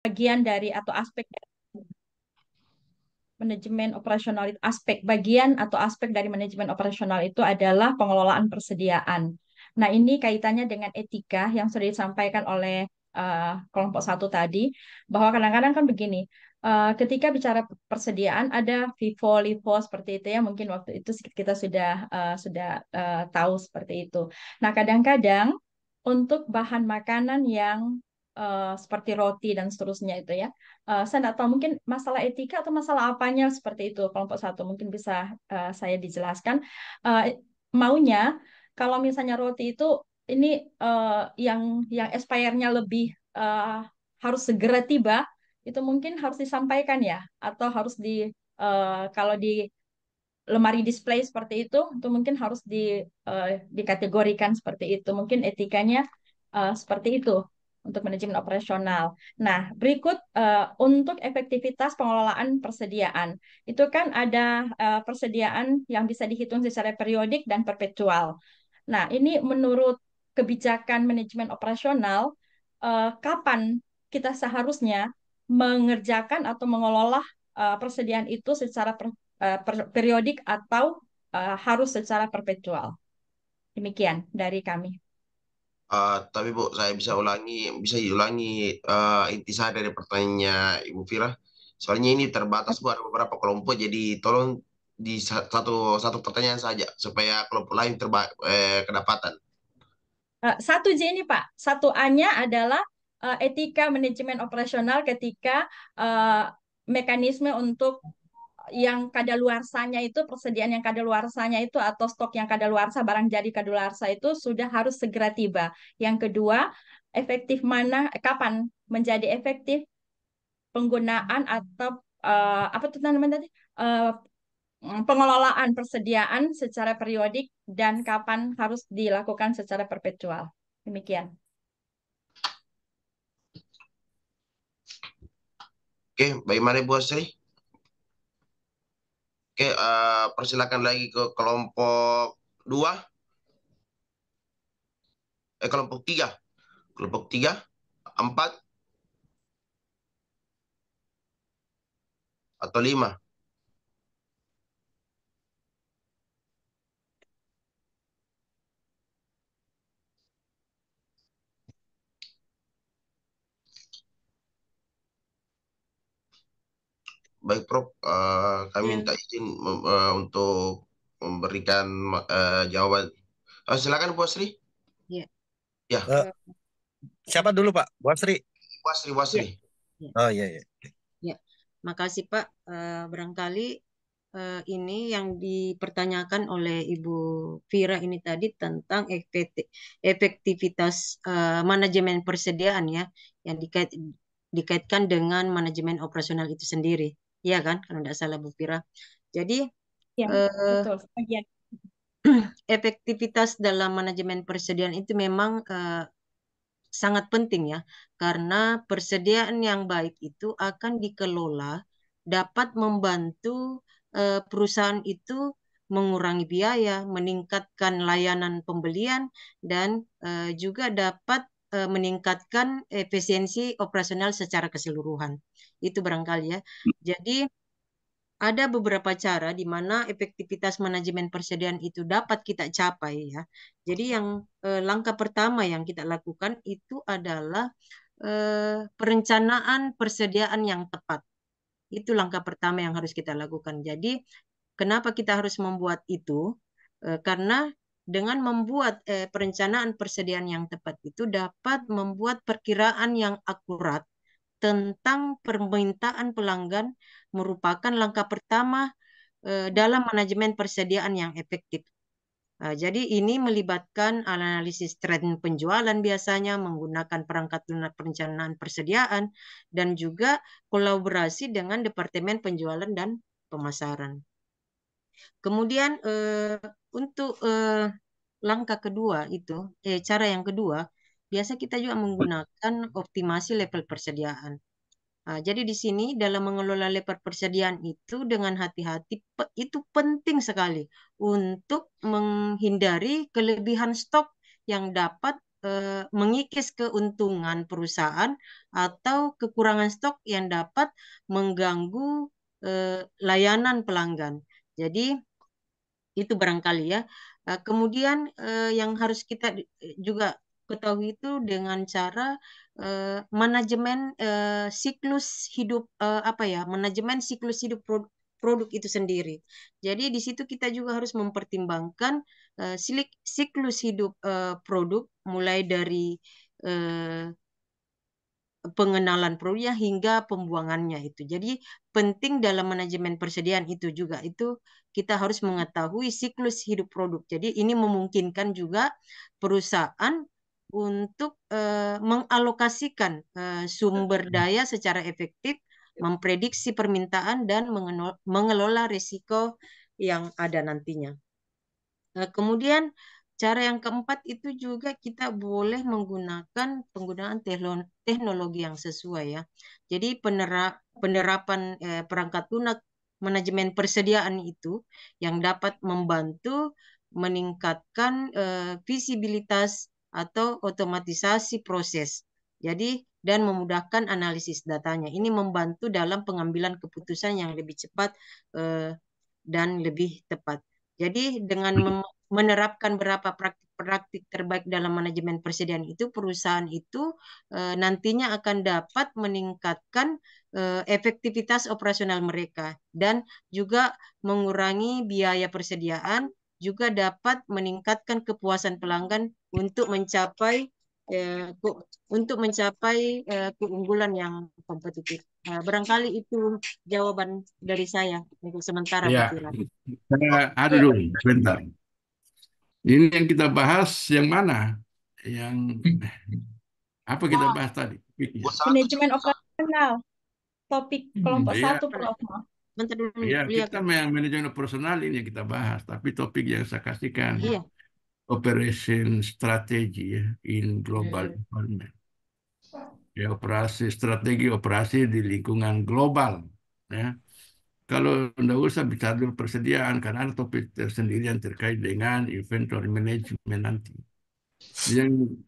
bagian dari atau aspek dari manajemen operasional itu, aspek bagian atau aspek dari manajemen operasional itu adalah pengelolaan persediaan. Nah, ini kaitannya dengan etika yang sudah disampaikan oleh kelompok satu tadi, bahwa kadang-kadang kan begini, ketika bicara persediaan ada FIFO, LIFO seperti itu ya, mungkin waktu itu kita sudah tahu seperti itu. Nah, kadang-kadang untuk bahan makanan yang seperti roti dan seterusnya itu ya, saya nggak tahu mungkin masalah etika atau masalah apanya seperti itu kelompok satu mungkin bisa saya dijelaskan. Eh, Maunya kalau misalnya roti itu ini yang expire-nya lebih harus segera tiba, itu mungkin harus disampaikan ya, atau harus kalau di lemari display seperti itu mungkin harus dikategorikan seperti itu. Mungkin etikanya seperti itu untuk manajemen operasional. Nah, berikut untuk efektivitas pengelolaan persediaan. Itu kan ada persediaan yang bisa dihitung secara periodik dan perpetual. Nah, ini menurut kebijakan manajemen operasional, kapan kita seharusnya mengerjakan atau mengelola persediaan itu secara periodik atau harus secara perpetual. Demikian dari kami. Tapi Bu, saya bisa diulangi intisari dari pertanyaannya Ibu Fira. Soalnya ini terbatas Bu, ada beberapa kelompok, jadi tolong di satu satu pertanyaan saja supaya kelompok lain kedapatan. Satu J ini Pak, satu A-nya adalah etika manajemen operasional ketika eh, mekanisme untuk yang kadaluarsanya itu, persediaan yang kadaluarsanya itu atau stok yang kadaluarsa, barang jadi kadaluarsa itu sudah harus segera tiba. Yang kedua, efektif mana, kapan menjadi efektif penggunaan atau apa itu namanya tadi? Eh, Pengelolaan persediaan secara periodik dan kapan harus dilakukan secara perpetual. Demikian. Oke, bagaimana Bu Asri? Oke, persilakan lagi ke kelompok dua, kelompok tiga, kelompok tiga, empat atau lima. Baik, Prof. Kami minta Ya, izin untuk memberikan jawaban. Silakan Bu Asri. ya, Ya, Eh, eh, siapa dulu Pak? Bu Asri. Bu Asri, Bu ya, Asri. ya, Oh iya iya. ya. Makasih Pak. Barangkali ini yang dipertanyakan oleh Ibu Vira ini tadi tentang efektivitas manajemen persediaan ya, yang dikaitkan dengan manajemen operasional itu sendiri. Iya kan? Kalau tidak salah Bu Vira. Jadi Ya, eh, betul. Sebagian. efektivitas dalam manajemen persediaan itu memang sangat penting ya, karena persediaan yang baik itu akan dikelola, dapat membantu perusahaan itu mengurangi biaya, meningkatkan layanan pembelian, dan juga dapat meningkatkan efisiensi operasional secara keseluruhan. Itu barangkali ya. Jadi ada beberapa cara di mana efektivitas manajemen persediaan itu dapat kita capai ya. Jadi yang langkah pertama yang kita lakukan itu adalah perencanaan persediaan yang tepat. Itu langkah pertama yang harus kita lakukan. Jadi kenapa kita harus membuat itu? Karena dengan membuat perencanaan persediaan yang tepat itu dapat membuat perkiraan yang akurat tentang permintaan pelanggan, merupakan langkah pertama dalam manajemen persediaan yang efektif. Jadi ini melibatkan analisis tren penjualan biasanya menggunakan perangkat lunak perencanaan persediaan dan juga kolaborasi dengan departemen penjualan dan pemasaran. Kemudian untuk langkah kedua itu, cara yang kedua, biasa kita juga menggunakan optimasi level persediaan. Jadi di sini dalam mengelola level persediaan itu dengan hati-hati itu penting sekali untuk menghindari kelebihan stok yang dapat mengikis keuntungan perusahaan atau kekurangan stok yang dapat mengganggu layanan pelanggan. Jadi itu barangkali ya. Kemudian yang harus kita juga ketahui itu dengan cara manajemen siklus hidup manajemen siklus hidup produk itu sendiri. Jadi di situ kita juga harus mempertimbangkan siklus hidup produk mulai dari pengenalan produknya hingga pembuangannya itu. Jadi penting dalam manajemen persediaan itu juga itu kita harus mengetahui siklus hidup produk. Jadi ini memungkinkan juga perusahaan untuk mengalokasikan sumber daya secara efektif, memprediksi permintaan dan mengelola risiko yang ada nantinya. Kemudian cara yang keempat itu juga kita boleh menggunakan penggunaan teknologi yang sesuai ya. Jadi penerapan perangkat lunak manajemen persediaan itu yang dapat membantu meningkatkan visibilitas atau otomatisasi proses. Jadi dan memudahkan analisis datanya. Ini membantu dalam pengambilan keputusan yang lebih cepat dan lebih tepat. Jadi dengan menerapkan beberapa praktik terbaik dalam manajemen persediaan itu, perusahaan itu nantinya akan dapat meningkatkan efektivitas operasional mereka dan juga mengurangi biaya persediaan, juga dapat meningkatkan kepuasan pelanggan untuk mencapai keunggulan yang kompetitif. Barangkali itu jawaban dari saya untuk sementara, Bu Ya, Tira. ada Oke. dulu, bentar. Ini yang kita bahas yang mana? Yang apa kita bahas tadi? Topiknya. Manajemen operasional. Topik kelompok Iya, 1, Prof. Bentar dulu, iya, lihat. kita yang manajemen personal ini yang kita bahas, tapi topik yang saya kasihkan Iya. operation strategi ya, in global environment. Ya, strategi operasi di lingkungan global. Ya. Kalau tidak usah bicara dulu persediaan, karena ada topik tersendiri yang terkait dengan inventory management nanti. Yang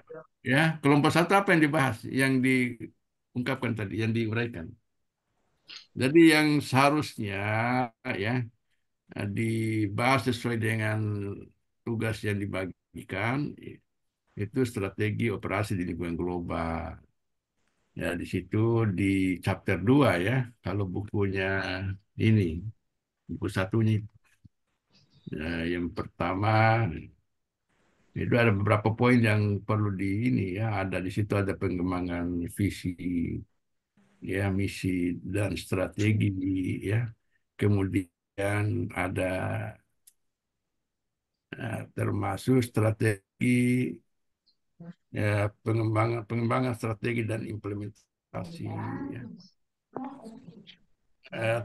ya kelompok 1 apa yang dibahas, yang diungkapkan tadi, yang diuraikan. Jadi yang seharusnya ya dibahas sesuai dengan tugas yang dibagikan itu strategi operasi di lingkungan global. Ya di situ di chapter 2 ya, kalau bukunya ini, buku satunya yang pertama itu ada beberapa poin yang perlu di ini ya, ada di situ ada pengembangan visi ya, misi dan strategi ya. Kemudian ada termasuk strategi ya, pengembangan strategi dan implementasi ya.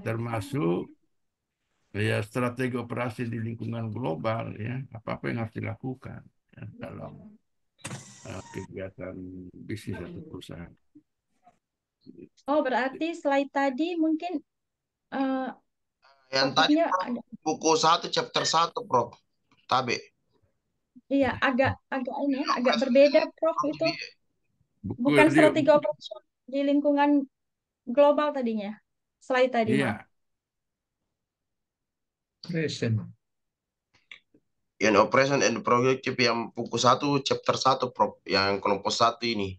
Termasuk ya strategi operasi di lingkungan global ya, apa-apa yang harus dilakukan ya, dalam kegiatan bisnis atau perusahaan. Oh, berarti slide tadi mungkin Yang tadi topiknya Prof, buku 1 chapter 1 Prof. Tabe. iya agak ini ya, agak berbeda, Prof. Itu Buku bukan dia, strategi operasional di lingkungan global tadinya. Slide tadi, maaf. iya, Yang operation and projective yang buku 1 chapter 1 Prof. Yang kelompok 1 ini.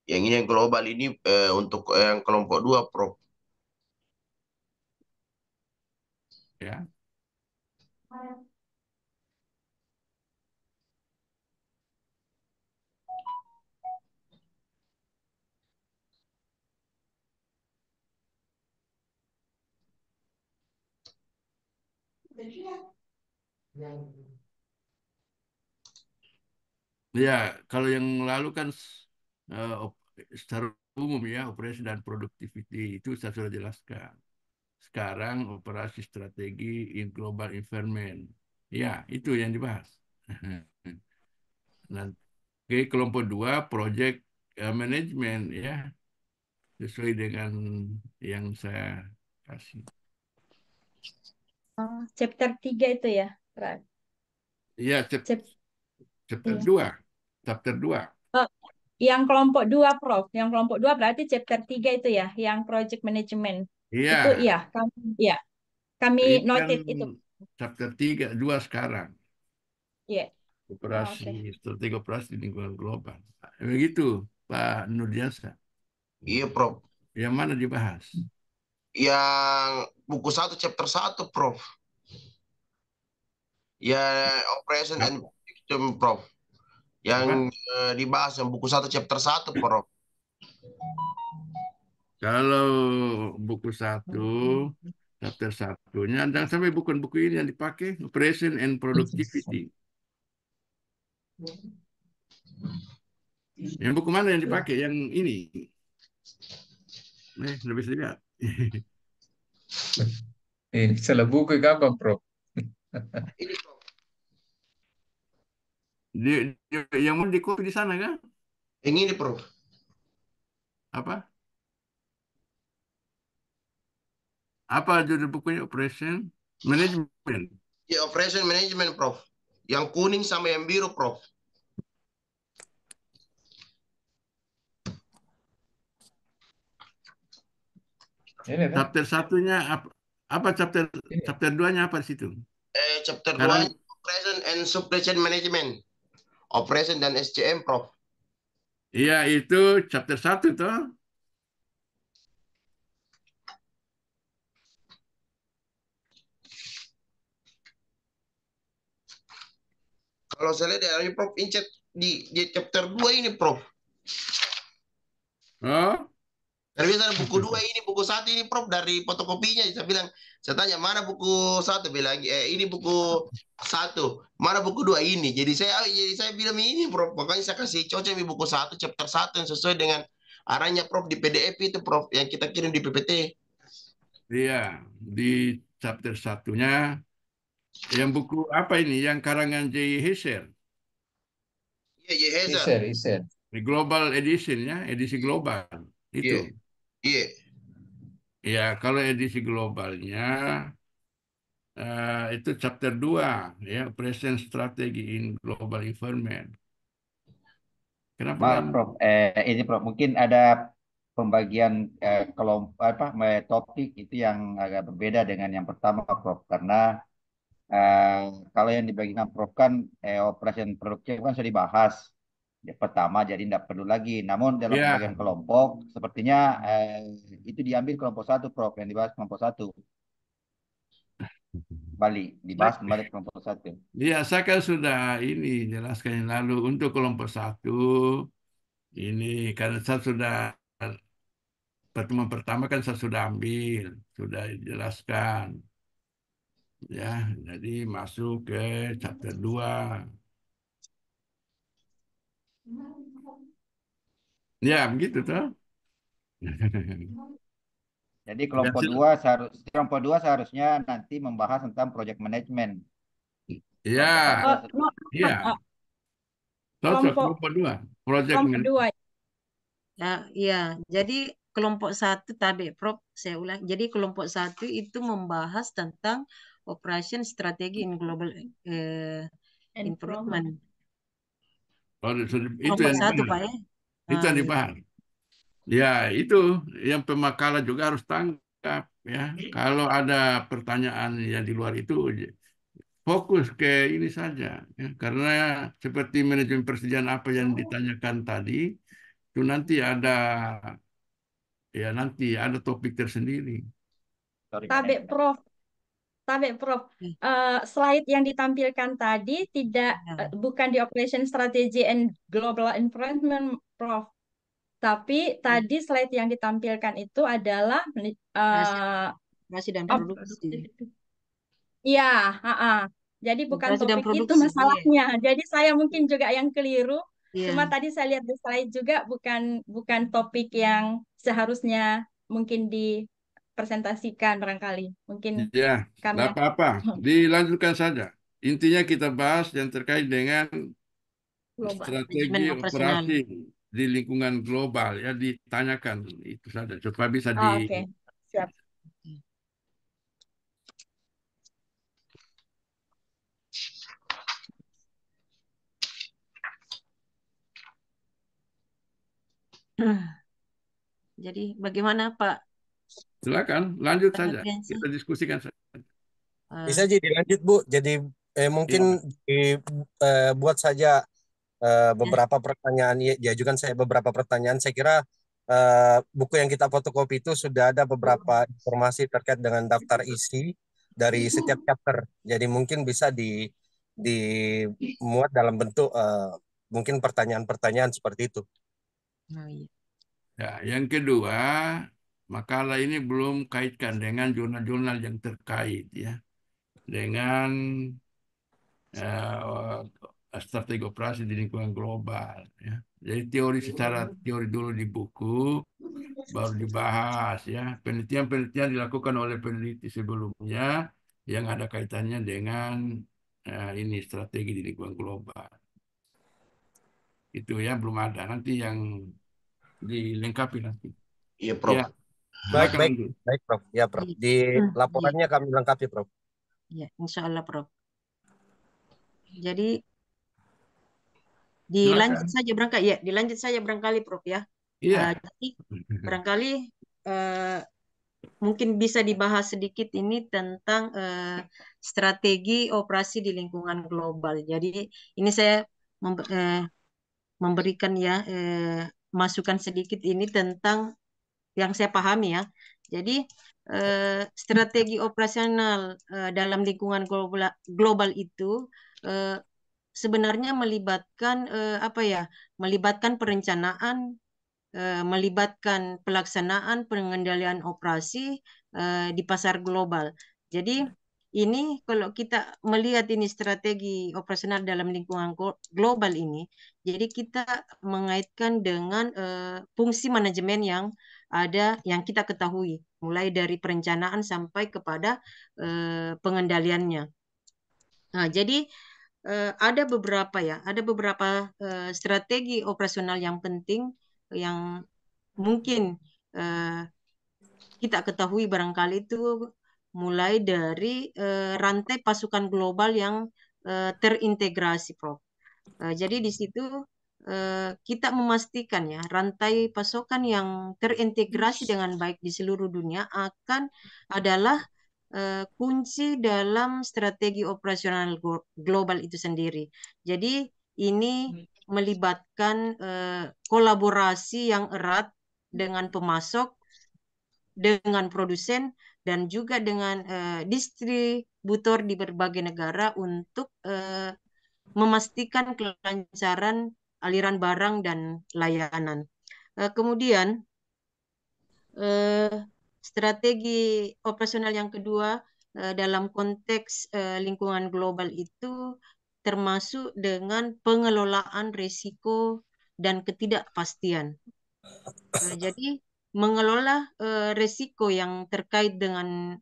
Yang ini yang global ini untuk yang kelompok 2 Prof. ya. Ya, kalau yang lalu kan secara umum ya, operasi dan productivity itu saya sudah jelaskan. Sekarang operasi strategi in global environment. Ya, itu yang dibahas. Nanti kelompok 2 project management ya, sesuai dengan yang saya kasih. Oh, chapter 3 itu ya, Prof. Iya, Chap- chapter iya. 2. chapter 2. Eh, yang kelompok 2, Prof. Yang kelompok 2 berarti chapter 3 itu ya, yang project management. Iya, Itu iya, kami ini kan noted itu. chapter 3, 2 sekarang. Iya. Oh, Operasi, oke. strategi operasi di lingkungan global. Begitu, Pak Nurdiansa. Iya, Prof. Yang mana dibahas? Yang buku 1 chapter 1, Prof. Ya, Operation and Apa? Protection, Prof. Yang Apa? dibahas yang buku 1 chapter 1, Prof. Kalau buku 1, chapter 1-nya, jangan sampai bukan buku ini yang dipakai, Operation and Productivity. Yang buku mana yang dipakai? Yang ini. Lebih lihat. Salah buku gampang, Prof. Ini, Prof. Yang mau di copy di sana kan? Yang ini, Prof. Apa? Apa judul bukunya? Operation Management. Ya, Operation Management, Prof. Yang kuning sama yang biru, Prof. Ini kan? Chapter satunya apa chapter Ini. chapter 2-nya apa di situ? Chapter 2 Sekarang Operation and Supply Chain Management. Operation dan SCM, Prof. iya itu chapter 1 toh. Kalau saya lihat dari Prof Incet di chapter 2 ini, Prof. Oh, Karena biasa ada buku 2 ini, buku 1 ini, Prof, dari fotokopinya. Saya bilang, saya tanya, mana buku 1? Bilang, ini buku 1. Mana buku 2 ini? Jadi saya bilang ini, Prof. Makanya saya kasih cocok di buku 1, chapter 1 yang sesuai dengan arahnya, Prof, di PDF itu, Prof, yang kita kirim di PPT. iya di chapter satunya yang buku apa ini? Yang karangan J. Heiser, Iya, iya, Heza. Iser. di Global Edition ya, edisi global itu. Iya, iya. Ya, kalau edisi globalnya itu chapter 2 ya, Operation Strategy in Global Environment. Kenapa Maaf, kan? Prof. Ini Prof, mungkin ada pembagian kelompok topik itu yang agak berbeda dengan yang pertama, Prof. Karena eh, kalau yang dibagikan Prof kan operation produktif kan sudah dibahas di pertama, jadi tidak perlu lagi. Namun dalam Ya, pembagian kelompok, sepertinya itu diambil kelompok 1, Prof. Yang dibahas kelompok 1, kembali dibahas kembali kelompok 1. ya, saya kan sudah ini jelaskan yang lalu untuk kelompok 1 ini karena saya sudah pertemuan pertama kan saya sudah ambil, sudah jelaskan ya. Jadi masuk ke chapter 2. Ya, begitu toh. Jadi Ya, kelompok 2 seharusnya nanti membahas tentang project management. Kelompok ya, 1 Oh, no, ya, cocok kelompok kelompok 2. Project kelompok 2. Ya, iya. Jadi kelompok 1 tadi, Prof, saya ulang. Jadi kelompok 1 itu membahas tentang operation strategi in global improvement. Itu Kelompok yang 1, Pak, dibahas. ya. Itu yang Iya. dibahas. Ya, itu yang pemakalan juga harus tanggap ya. Kalau ada pertanyaan yang di luar itu fokus ke ini saja ya. Karena seperti manajemen persediaan apa yang ditanyakan tadi itu nanti ada topik tersendiri. Sorry, Tabe management. Prof, Prof. Eh, Slide yang ditampilkan tadi ya. bukan di Operation Strategy and Global Environment, Prof. Tapi tadi slide yang ditampilkan itu adalah Operasi, uh, operasi dan op- produksi. Iya, jadi bukan Operasi dan topik itu produksi, iya. masalahnya. Jadi saya mungkin juga yang keliru. Cuma Iya. tadi saya lihat di slide juga bukan bukan topik yang seharusnya mungkin dipresentasikan barangkali. Mungkin Ya, kami tidak yang apa-apa. Dilanjutkan saja. Intinya kita bahas yang terkait dengan global. strategi Manajemen operasional. operasi di lingkungan global ya ditanyakan itu saja supaya bisa di Oh, oke, siap. Jadi bagaimana Pak Silakan, lanjut saja. Adriansyah? Kita diskusikan saja. Bisa jadi lanjut Bu. Jadi mungkin buat saja beberapa pertanyaan, diajukan saya beberapa pertanyaan. Saya kira buku yang kita fotokopi itu sudah ada beberapa informasi terkait dengan daftar isi dari setiap chapter. Jadi mungkin bisa dimuat dalam bentuk mungkin pertanyaan-pertanyaan seperti itu. Oh, iya. Ya, yang kedua, makalah ini belum kaitkan dengan jurnal-jurnal yang terkait ya dengan strategi operasi di lingkungan global ya. Jadi teori secara teori dulu di buku, baru dibahas ya. Penelitian-penelitian dilakukan oleh peneliti sebelumnya yang ada kaitannya dengan ini strategi di lingkungan global. Itu ya belum ada. Nanti yang dilengkapi nanti. Iya, Prof. Ya, Baik, silakan baik, lanjut. baik, Prof. Ya, Prof. Iya. Di laporannya kami lengkapi, Prof. Ya, insya Allah, Prof. Jadi Silakan. dilanjut saja barangkali, Prof ya. Iya. Jadi barangkali mungkin bisa dibahas sedikit ini tentang strategi operasi di lingkungan global. Jadi ini saya memberikan ya masukan sedikit ini tentang yang saya pahami ya. Jadi strategi operasional dalam lingkungan global itu sebenarnya melibatkan melibatkan perencanaan, melibatkan pelaksanaan pengendalian operasi di pasar global. Jadi ini kalau kita melihat ini strategi operasional dalam lingkungan global ini, jadi kita mengaitkan dengan fungsi manajemen yang ada yang kita ketahui, mulai dari perencanaan sampai kepada pengendaliannya. Nah, jadi ada beberapa strategi operasional yang penting yang mungkin kita ketahui barangkali itu mulai dari rantai pasukan global yang terintegrasi, Prof. Jadi di situ kita memastikan ya rantai pasokan yang terintegrasi dengan baik di seluruh dunia adalah kunci dalam strategi operasional global itu sendiri. Jadi ini melibatkan kolaborasi yang erat dengan pemasok, dengan produsen, dan juga dengan distributor di berbagai negara untuk memastikan kelancaran aliran barang dan layanan. Kemudian strategi operasional yang kedua dalam konteks lingkungan global itu termasuk dengan pengelolaan risiko dan ketidakpastian. Jadi mengelola risiko yang terkait dengan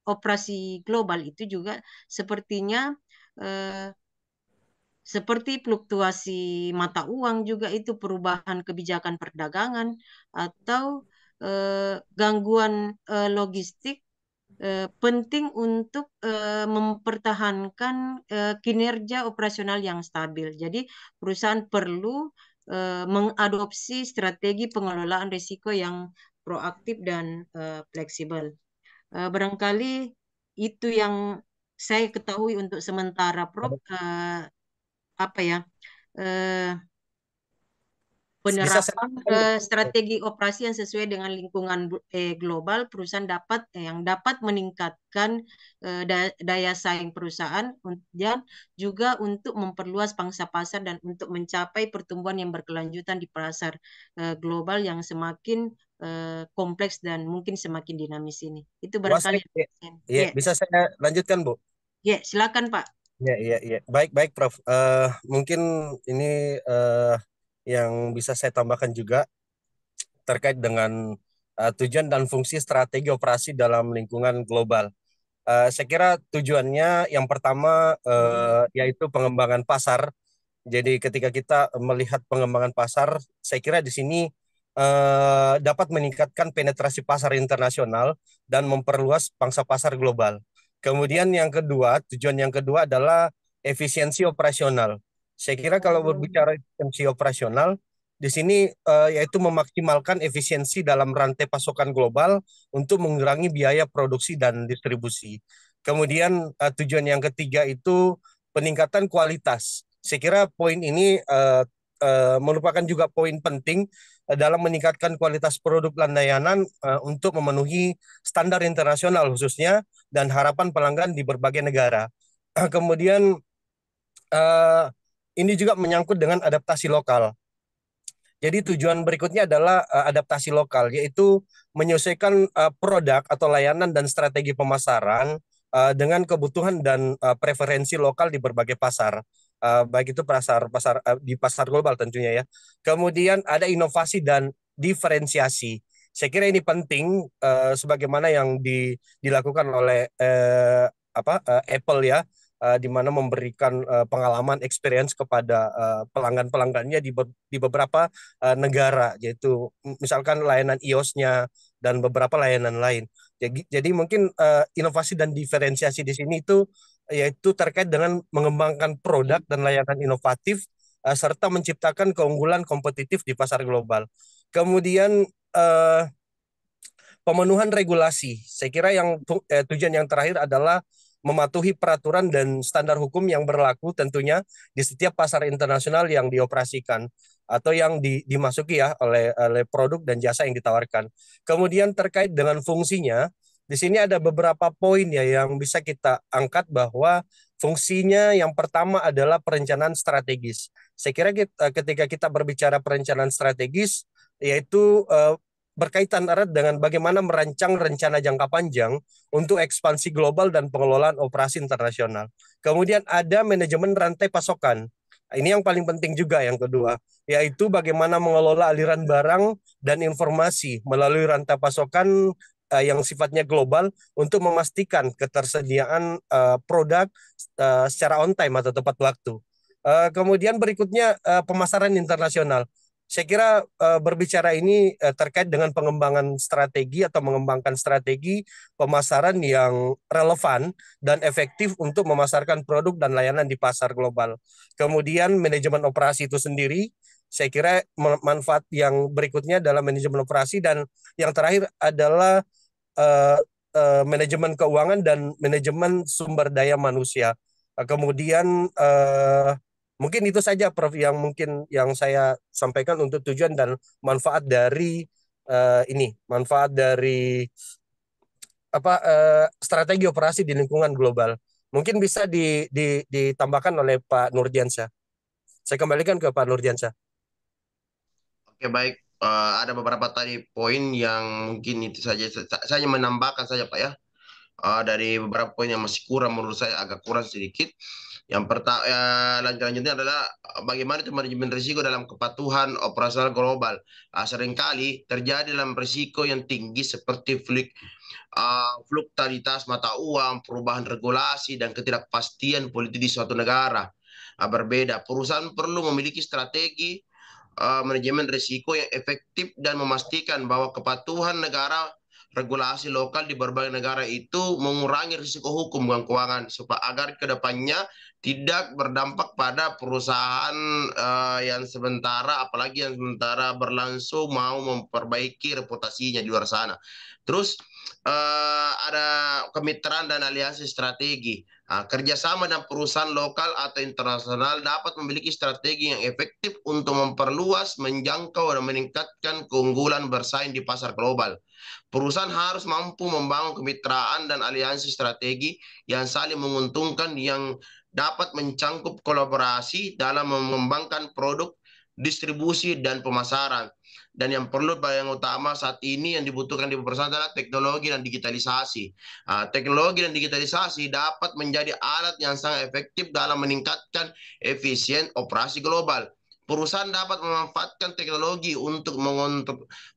operasi global itu juga sepertinya seperti fluktuasi mata uang juga itu perubahan kebijakan perdagangan atau gangguan logistik penting untuk mempertahankan kinerja operasional yang stabil. Jadi perusahaan perlu mengadopsi strategi pengelolaan risiko yang proaktif dan fleksibel. Barangkali itu yang saya ketahui untuk sementara, Prof. Penerapan strategi operasi yang sesuai dengan lingkungan global, perusahaan yang dapat meningkatkan daya saing perusahaan dan juga untuk memperluas pangsa pasar dan untuk mencapai pertumbuhan yang berkelanjutan di pasar global yang semakin kompleks dan mungkin semakin dinamis ini. Itu barangkali. Iya, bisa saya lanjutkan, Bu? Ya, silakan, Pak. Iya. Baik, Prof. Mungkin ini yang bisa saya tambahkan juga terkait dengan tujuan dan fungsi strategi operasi dalam lingkungan global. Saya kira tujuannya yang pertama yaitu pengembangan pasar. Jadi ketika kita melihat pengembangan pasar, saya kira di sini dapat meningkatkan penetrasi pasar internasional dan memperluas pangsa pasar global. Kemudian tujuan yang kedua adalah efisiensi operasional. Saya kira kalau berbicara efisiensi operasional, di sini yaitu memaksimalkan efisiensi dalam rantai pasokan global untuk mengurangi biaya produksi dan distribusi. Kemudian tujuan yang ketiga itu peningkatan kualitas. Saya kira poin ini merupakan juga poin penting dalam meningkatkan kualitas produk dan layanan untuk memenuhi standar internasional khususnya dan harapan pelanggan di berbagai negara. Kemudian ini juga menyangkut dengan adaptasi lokal. Jadi tujuan berikutnya adalah adaptasi lokal, yaitu menyesuaikan produk atau layanan dan strategi pemasaran dengan kebutuhan dan preferensi lokal di berbagai pasar. Baik itu pasar di pasar global tentunya ya. Kemudian ada inovasi dan diferensiasi. Saya kira ini penting sebagaimana yang dilakukan oleh Apple ya, di mana memberikan pengalaman experience kepada pelanggan-pelanggannya di beberapa negara, yaitu misalkan layanan iOS-nya dan beberapa layanan lain. Jadi mungkin inovasi dan diferensiasi di sini itu yaitu terkait dengan mengembangkan produk dan layanan inovatif serta menciptakan keunggulan kompetitif di pasar global. Kemudian pemenuhan regulasi. Saya kira yang tujuan yang terakhir adalah mematuhi peraturan dan standar hukum yang berlaku tentunya di setiap pasar internasional yang dioperasikan atau yang dimasuki ya oleh produk dan jasa yang ditawarkan. Kemudian terkait dengan fungsinya, di sini ada beberapa poin ya yang bisa kita angkat bahwa fungsinya yang pertama adalah perencanaan strategis. Saya kira ketika kita berbicara perencanaan strategis, yaitu berkaitan erat dengan bagaimana merancang rencana jangka panjang untuk ekspansi global dan pengelolaan operasi internasional. Kemudian ada manajemen rantai pasokan. Ini yang paling penting juga yang kedua, yaitu bagaimana mengelola aliran barang dan informasi melalui rantai pasokan yang sifatnya global untuk memastikan ketersediaan produk secara on time atau tepat waktu. Kemudian berikutnya pemasaran internasional. Saya kira berbicara ini terkait dengan pengembangan strategi atau mengembangkan strategi pemasaran yang relevan dan efektif untuk memasarkan produk dan layanan di pasar global. Kemudian manajemen operasi itu sendiri, saya kira manfaat yang berikutnya dalam manajemen operasi, dan yang terakhir adalah manajemen keuangan dan manajemen sumber daya manusia. Kemudian mungkin itu saja Prof yang mungkin yang saya sampaikan untuk tujuan dan manfaat dari manfaat dari strategi operasi di lingkungan global. Mungkin bisa ditambahkan oleh Pak Nurdiansyah. Saya kembalikan ke Pak Nurdiansyah. Oke, baik. Ada beberapa tadi poin yang mungkin itu saja. Saya menambahkan saja Pak ya. Dari beberapa poin yang masih kurang, menurut saya agak kurang sedikit. Yang pertama, lanjutnya adalah bagaimana itu manajemen risiko dalam kepatuhan operasional global. Seringkali terjadi dalam risiko yang tinggi seperti fluktalitas mata uang, perubahan regulasi, dan ketidakpastian politik di suatu negara berbeda. Perusahaan perlu memiliki strategi manajemen risiko yang efektif dan memastikan bahwa kepatuhan negara regulasi lokal di berbagai negara itu mengurangi risiko hukum dan keuangan supaya agar kedepannya tidak berdampak pada perusahaan yang sementara, apalagi yang sementara berlangsung mau memperbaiki reputasinya di luar sana. Terus ada kemitraan dan aliansi strategi. Kerjasama dengan perusahaan lokal atau internasional dapat memiliki strategi yang efektif untuk memperluas, menjangkau, dan meningkatkan keunggulan bersaing di pasar global. Perusahaan harus mampu membangun kemitraan dan aliansi strategi yang saling menguntungkan, yang dapat mencangkup kolaborasi dalam mengembangkan produk, distribusi, dan pemasaran. Dan yang perlu yang utama saat ini yang dibutuhkan di perusahaan adalah teknologi dan digitalisasi. Teknologi dan digitalisasi dapat menjadi alat yang sangat efektif dalam meningkatkan efisien operasi global. Perusahaan dapat memanfaatkan teknologi untuk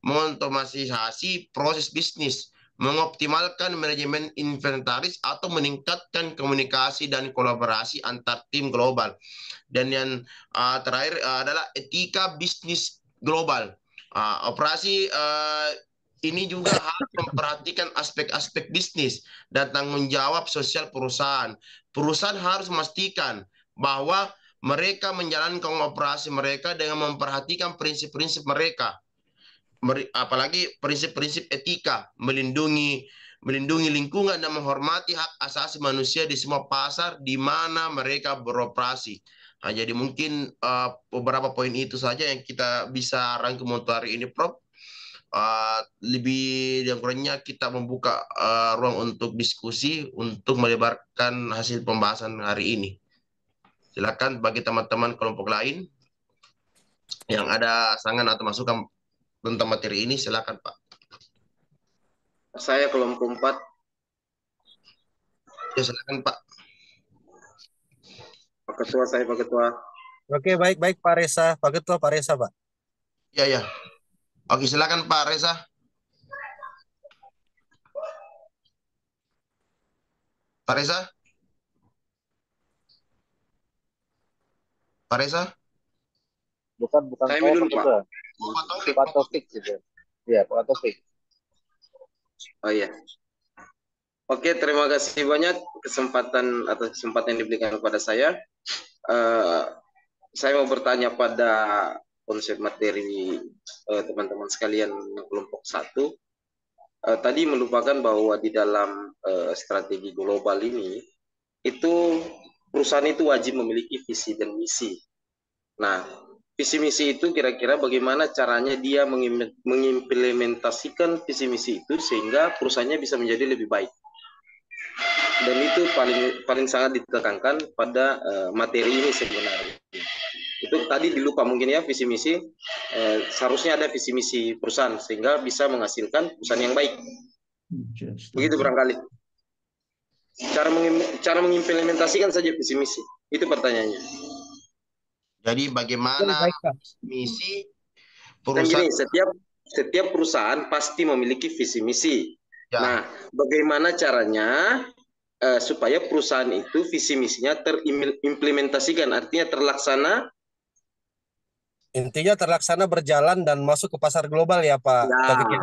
mengotomatisasi proses bisnis, mengoptimalkan manajemen inventaris, atau meningkatkan komunikasi dan kolaborasi antar tim global. Dan yang terakhir adalah etika bisnis global. Operasi ini juga harus memperhatikan aspek-aspek bisnis dan tanggung jawab sosial perusahaan. Perusahaan harus memastikan bahwa mereka menjalankan operasi mereka dengan memperhatikan prinsip-prinsip mereka, apalagi prinsip-prinsip etika, melindungi lingkungan dan menghormati hak asasi manusia di semua pasar di mana mereka beroperasi. Nah, jadi mungkin beberapa poin itu saja yang kita bisa rangkum untuk hari ini, Prof. Lebih yang kurangnya kita membuka ruang untuk diskusi untuk melebarkan hasil pembahasan hari ini. Silakan bagi teman-teman kelompok lain yang ada saran atau masukan tentang materi ini, silakan Pak. Saya kelompok 4. Ya, silakan Pak. Pak Ketua, saya Pak Ketua. Oke, baik Pak Reza. Pak Ketua, Pak Reza, Pak. Ya. Oke, silakan Pak Reza. Pak Reza? Pak Reza? Bukan Saya saya minum, Pak Pak. Ketua. Pak Taufik. Pak Taufik gitu. Iya, Pak Taufik. Oh iya. Oke, terima kasih banyak kesempatan yang diberikan kepada saya. Saya mau bertanya pada konsep materi teman-teman sekalian kelompok 1. Tadi melupakan bahwa di dalam strategi global ini, itu perusahaan itu wajib memiliki visi dan misi. Nah, visi misi itu kira-kira bagaimana caranya dia mengimplementasikan visi misi itu sehingga perusahaannya bisa menjadi lebih baik. Dan itu paling sangat ditekankan pada materi ini sebenarnya. Itu tadi dilupa mungkin ya, visi misi seharusnya ada visi misi perusahaan sehingga bisa menghasilkan perusahaan yang baik. Begitu barangkali. Cara mengimplementasikan saja visi misi. Itu pertanyaannya. Jadi bagaimana misi perusahaan? perusahaan? Gini, setiap perusahaan pasti memiliki visi misi. Ya. Nah, bagaimana caranya supaya perusahaan itu visi misinya terimplementasikan, artinya terlaksana? Intinya terlaksana, berjalan dan masuk ke pasar global ya Pak Taufik ya?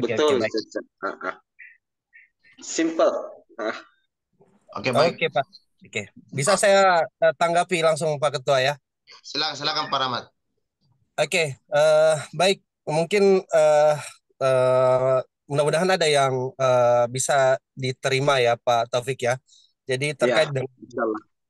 Betul. Baik. Simple. Oke, baik. Oke Pak. Oke. Bisa saya tanggapi langsung Pak Ketua ya? Silakan Pak Rahmat. Oke, baik. Mungkin mudah-mudahan ada yang bisa diterima ya Pak Taufik ya. Jadi terkait dengan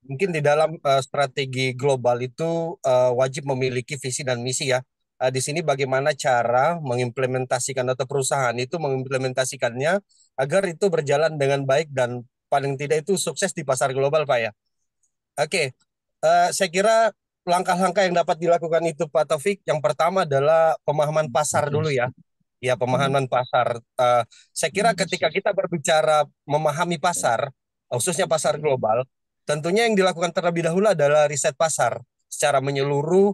mungkin di dalam strategi global itu wajib memiliki visi dan misi ya. Di sini bagaimana cara mengimplementasikan atau perusahaan itu mengimplementasikannya agar itu berjalan dengan baik dan paling tidak itu sukses di pasar global Pak ya. Oke, saya kira langkah-langkah yang dapat dilakukan itu Pak Taufik, yang pertama adalah pemahaman pasar dulu ya. Ya, pemahaman pasar. Saya kira ketika kita berbicara memahami pasar, khususnya pasar global, tentunya yang dilakukan terlebih dahulu adalah riset pasar secara menyeluruh,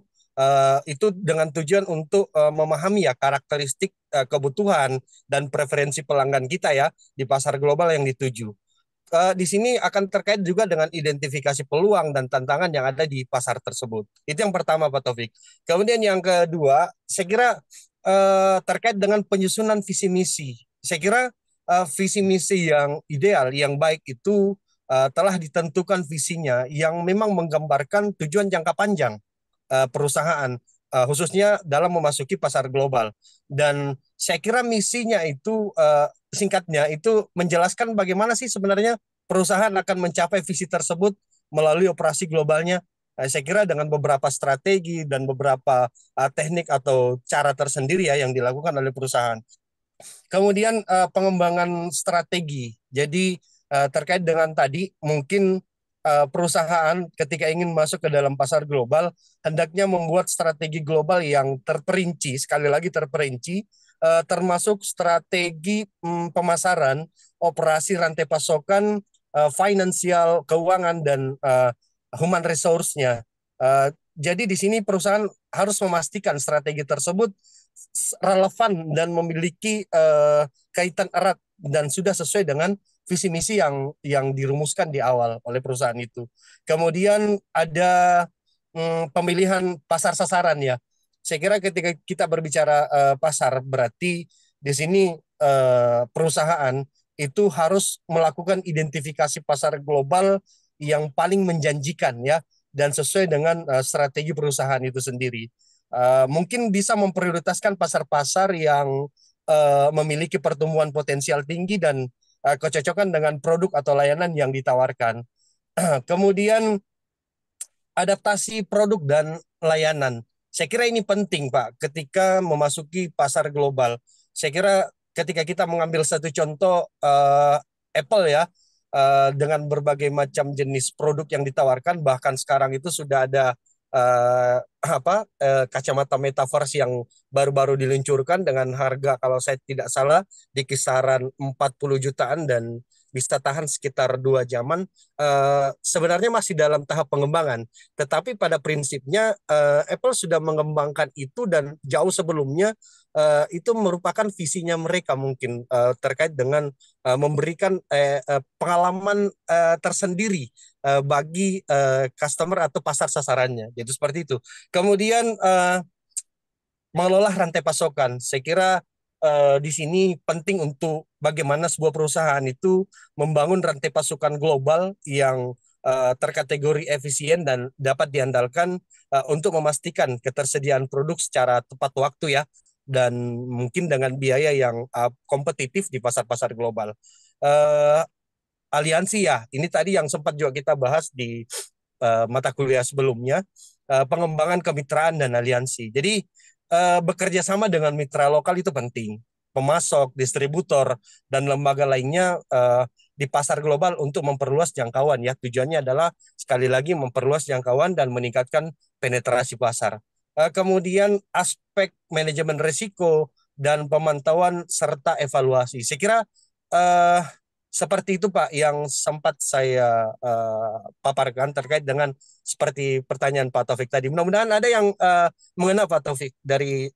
itu dengan tujuan untuk memahami ya karakteristik, kebutuhan dan preferensi pelanggan kita ya di pasar global yang dituju. Di sini akan terkait juga dengan identifikasi peluang dan tantangan yang ada di pasar tersebut. Itu yang pertama Pak Taufik. Kemudian yang kedua, saya kira terkait dengan penyusunan visi misi. Saya kira visi misi yang ideal, yang baik itu telah ditentukan visinya yang memang menggambarkan tujuan jangka panjang perusahaan, khususnya dalam memasuki pasar global. Dan saya kira misinya itu singkatnya itu menjelaskan bagaimana sih sebenarnya perusahaan akan mencapai visi tersebut melalui operasi globalnya. Saya kira dengan beberapa strategi dan beberapa teknik atau cara tersendiri ya yang dilakukan oleh perusahaan. Kemudian pengembangan strategi. Jadi terkait dengan tadi mungkin perusahaan ketika ingin masuk ke dalam pasar global hendaknya membuat strategi global yang terperinci, sekali lagi terperinci, termasuk strategi pemasaran, operasi rantai pasokan, finansial, keuangan, dan human resource-nya. Jadi di sini perusahaan harus memastikan strategi tersebut relevan dan memiliki kaitan erat dan sudah sesuai dengan visi misi yang dirumuskan di awal oleh perusahaan itu. Kemudian ada pemilihan pasar sasaran ya. Saya kira ketika kita berbicara pasar berarti di sini perusahaan itu harus melakukan identifikasi pasar global yang paling menjanjikan ya, dan sesuai dengan strategi perusahaan itu sendiri. Mungkin bisa memprioritaskan pasar-pasar yang memiliki pertumbuhan potensial tinggi dan kecocokan dengan produk atau layanan yang ditawarkan. Kemudian adaptasi produk dan layanan. Saya kira ini penting, Pak, ketika memasuki pasar global. Saya kira ketika kita mengambil satu contoh Apple ya, dengan berbagai macam jenis produk yang ditawarkan, bahkan sekarang itu sudah ada kacamata metaverse yang baru-baru diluncurkan dengan harga kalau saya tidak salah di kisaran 40 jutaan dan bisa tahan sekitar 2 jaman. Sebenarnya masih dalam tahap pengembangan. Tetapi pada prinsipnya Apple sudah mengembangkan itu dan jauh sebelumnya itu merupakan visinya mereka mungkin terkait dengan memberikan pengalaman tersendiri bagi customer atau pasar sasarannya. Jadi seperti itu. Kemudian mengelola rantai pasokan. Saya kira di sini penting untuk bagaimana sebuah perusahaan itu membangun rantai pasokan global yang terkategori efisien dan dapat diandalkan untuk memastikan ketersediaan produk secara tepat waktu ya dan mungkin dengan biaya yang kompetitif di pasar-pasar global. Uh, Aliansi ya, ini tadi yang sempat juga kita bahas di mata kuliah sebelumnya, pengembangan kemitraan dan aliansi. Jadi bekerja sama dengan mitra lokal itu penting. Pemasok, distributor, dan lembaga lainnya di pasar global untuk memperluas jangkauan ya. Tujuannya adalah sekali lagi memperluas jangkauan dan meningkatkan penetrasi pasar. Kemudian aspek manajemen risiko dan pemantauan serta evaluasi. Saya kira uh, seperti itu Pak yang sempat saya paparkan terkait dengan seperti pertanyaan Pak Taufik tadi. Mudah-mudahan ada yang mengena Pak Taufik dari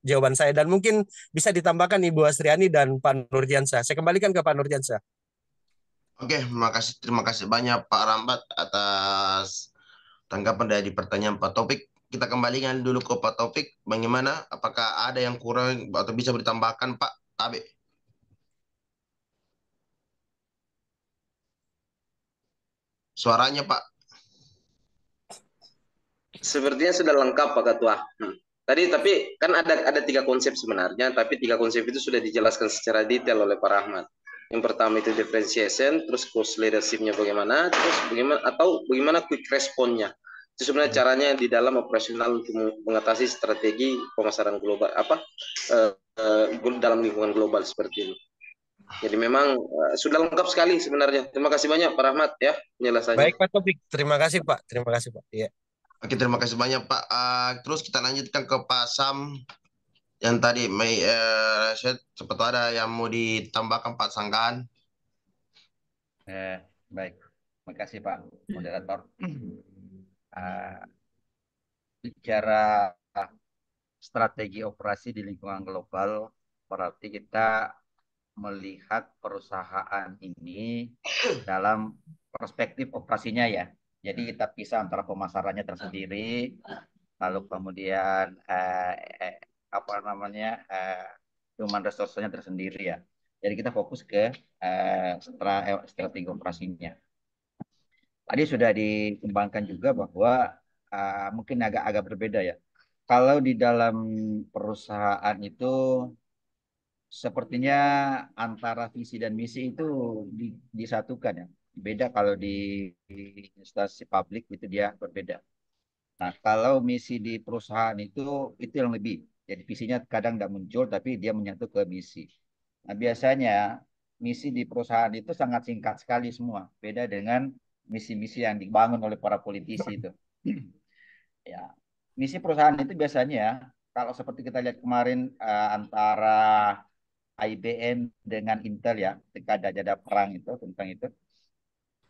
jawaban saya dan mungkin bisa ditambahkan Ibu Asriani dan Pak Nurdiansyah. Saya kembalikan ke Pak Nurdiansyah. Oke, terima kasih banyak Pak Rambat atas tanggapan dari pertanyaan Pak Taufik. Kita kembalikan dulu ke Pak Taufik. Bagaimana? Apakah ada yang kurang atau bisa ditambahkan Pak Abe? Suaranya Pak. Sepertinya sudah lengkap Pak Ketua. Tadi tapi kan ada 3 konsep sebenarnya, tapi 3 konsep itu sudah dijelaskan secara detail oleh Pak Rahmat. Yang pertama itu differentiation, terus cross leadership-nya bagaimana, terus bagaimana quick response-nya. Itu sebenarnya caranya di dalam operasional untuk mengatasi strategi pemasaran global dalam lingkungan global seperti ini. Jadi memang sudah lengkap sekali sebenarnya. Terima kasih banyak Pak Rahmat ya penjelasannya. Baik Pak Taufik, terima kasih Pak. Terima kasih Pak. Iya. Oke, terima kasih banyak Pak. Terus kita lanjutkan ke Pak Sam yang tadi saya sempat ada yang mau ditambahkan Pak Sanggaan. Baik, terima kasih Pak Moderator. Bicara strategi operasi di lingkungan global, berarti kita melihat perusahaan ini dalam perspektif operasinya ya. Jadi kita pisah antara pemasarannya tersendiri, lalu kemudian human resource-nya tersendiri ya. Jadi kita fokus ke strategi operasinya. Tadi sudah dikembangkan juga bahwa mungkin agak berbeda ya. Kalau di dalam perusahaan itu sepertinya antara visi dan misi itu disatukan ya. Beda kalau di instansi publik itu dia berbeda. Nah, kalau misi di perusahaan itu yang lebih. Jadi visinya kadang tidak muncul tapi dia menyatu ke misi. Nah, biasanya misi di perusahaan itu sangat singkat sekali semua. Beda dengan misi-misi yang dibangun oleh para politisi itu. Ya, misi perusahaan itu biasanya kalau seperti kita lihat kemarin antara IBM dengan Intel ya, ketika ada perang itu tentang itu,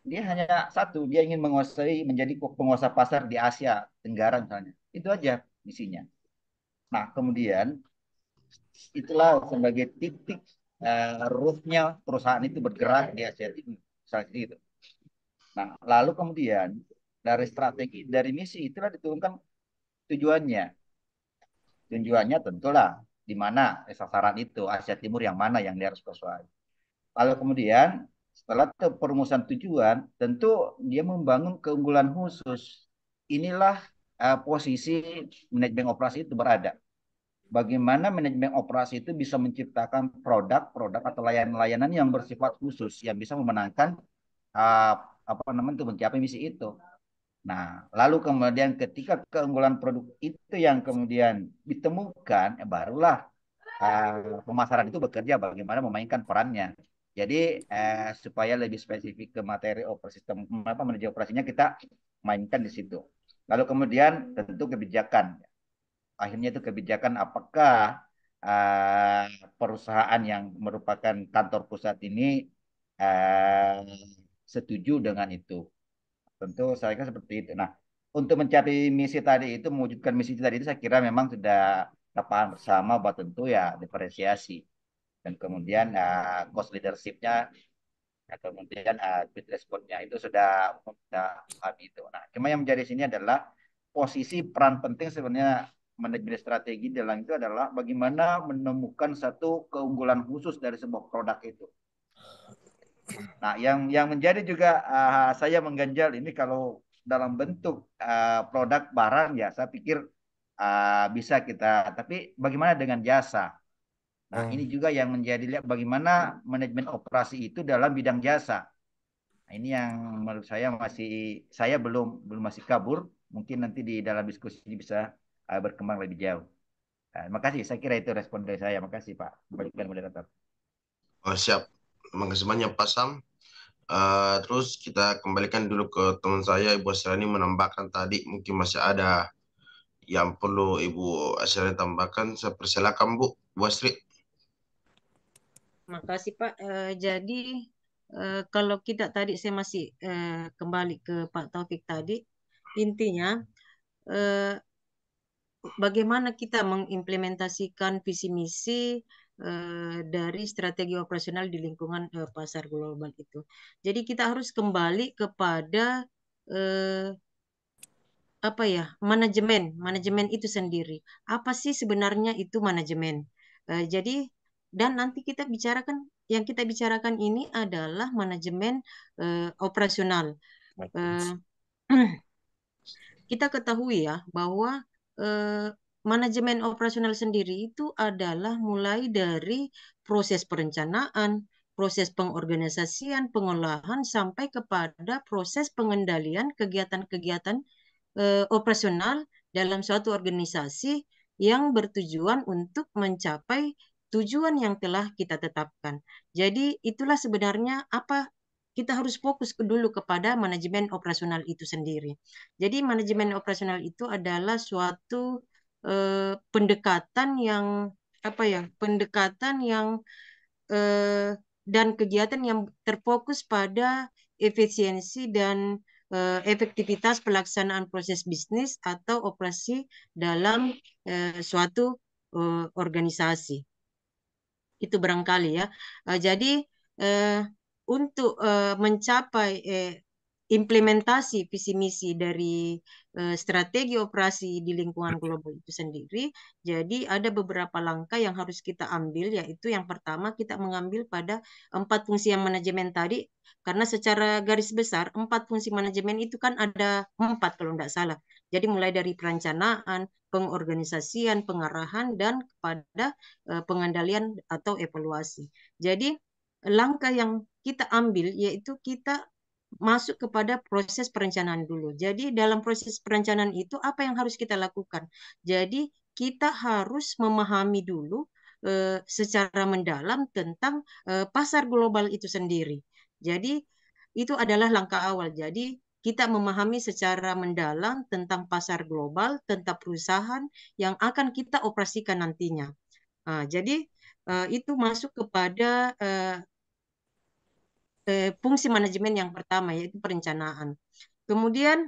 dia hanya satu, dia ingin menjadi penguasa pasar di Asia Tenggara misalnya. Itu aja misinya. Nah, kemudian itulah sebagai titik rootnya perusahaan itu bergerak di Asia Timur, misalnya itu. Nah, lalu kemudian dari misi itulah diturunkan tujuannya. Tujuannya tentulah di mana sasaran itu Asia Timur yang mana yang dia harus persuasi. Lalu kemudian setelah perumusan tujuan, tentu dia membangun keunggulan khusus inilah posisi manajemen operasi itu berada. Bagaimana manajemen operasi itu bisa menciptakan produk-produk atau layanan-layanan yang bersifat khusus yang bisa memenangkan uh, apa namanya itu mencapai misi itu. Nah, lalu kemudian ketika keunggulan produk itu yang kemudian ditemukan, barulah pemasaran itu bekerja bagaimana memainkan perannya. Jadi supaya lebih spesifik ke materi operasi sistem apa manajemen operasinya kita mainkan di situ. Lalu kemudian tentu kebijakan. Akhirnya itu kebijakan apakah uh, perusahaan yang merupakan kantor pusat ini uh, setuju dengan itu. Tentu saya kira seperti itu. Nah, untuk mencapai misi tadi itu, mewujudkan misi tadi itu saya kira memang sudah kita paham bersama bahwa tentu ya diferensiasi dan kemudian cost leadership-nya, kemudian bid response-nya itu sudah pahami itu. Nah, cuma yang menjadi sini adalah posisi peran penting sebenarnya manajemen strategi dalam itu adalah bagaimana menemukan satu keunggulan khusus dari sebuah produk itu. Nah, yang menjadi juga saya mengganjal ini kalau dalam bentuk produk barang ya, saya pikir bisa kita. Tapi bagaimana dengan jasa? Nah, ini juga yang menjadi lihat bagaimana manajemen operasi itu dalam bidang jasa. Nah, ini yang menurut saya saya belum masih kabur. Mungkin nanti di dalam diskusi ini bisa berkembang lebih jauh. Terima kasih. Saya kira itu respon dari saya. Terima kasih Pak. Kembalikan moderator. Oh, siap. Terima kasih banyak Pak Sam. Terus kita kembalikan dulu ke teman saya Ibu Asrani menambahkan tadi mungkin masih ada yang perlu Ibu Asrani tambahkan. Saya persilakan Bu Asri. Makasih Pak. Jadi kalau kita tadi saya masih kembali ke Pak Taufik tadi, intinya bagaimana kita mengimplementasikan visi misi dari strategi operasional di lingkungan pasar global itu. Jadi kita harus kembali kepada apa ya, manajemen itu sendiri. Apa sih sebenarnya itu manajemen? Jadi dan nanti yang kita bicarakan ini adalah manajemen operasional. Kita ketahui ya bahwa manajemen operasional sendiri itu adalah mulai dari proses perencanaan, proses pengorganisasian, pengolahan sampai kepada proses pengendalian kegiatan-kegiatan operasional dalam suatu organisasi yang bertujuan untuk mencapai tujuan yang telah kita tetapkan. Jadi itulah sebenarnya apa kita harus fokus dulu kepada manajemen operasional itu sendiri. Jadi manajemen operasional itu adalah suatu pendekatan yang dan kegiatan yang terfokus pada efisiensi dan efektivitas pelaksanaan proses bisnis atau operasi dalam suatu organisasi. Itu barangkali ya. Jadi untuk mencapai implementasi visi misi dari strategi operasi di lingkungan global itu sendiri, jadi ada beberapa langkah yang harus kita ambil, yaitu yang pertama kita mengambil pada 4 fungsi yang manajemen tadi, karena secara garis besar 4 fungsi manajemen itu kan ada 4 kalau tidak salah. Jadi mulai dari perencanaan, pengorganisasian, pengarahan, dan kepada pengendalian atau evaluasi. Jadi langkah yang kita ambil yaitu kita masuk kepada proses perencanaan dulu. Jadi dalam proses perencanaan itu apa yang harus kita lakukan? Jadi kita harus memahami dulu secara mendalam tentang pasar global itu sendiri. Jadi itu adalah langkah awal. Jadi kita memahami secara mendalam tentang pasar global, tentang perusahaan yang akan kita operasikan nantinya. Jadi itu masuk kepada fungsi manajemen yang pertama, yaitu perencanaan. Kemudian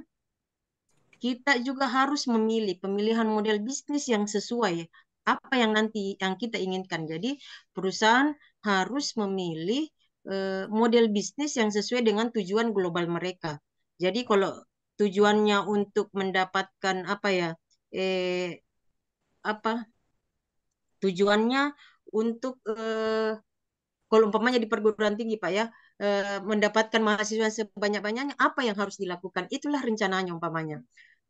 kita juga harus memilih pemilihan model bisnis yang sesuai apa yang nanti yang kita inginkan. Jadi perusahaan harus memilih model bisnis yang sesuai dengan tujuan global mereka. Jadi kalau tujuannya untuk mendapatkan tujuannya untuk kalau umpamanya di perguruan tinggi Pak ya, mendapatkan mahasiswa sebanyak-banyaknya, apa yang harus dilakukan? Itulah rencananya umpamanya.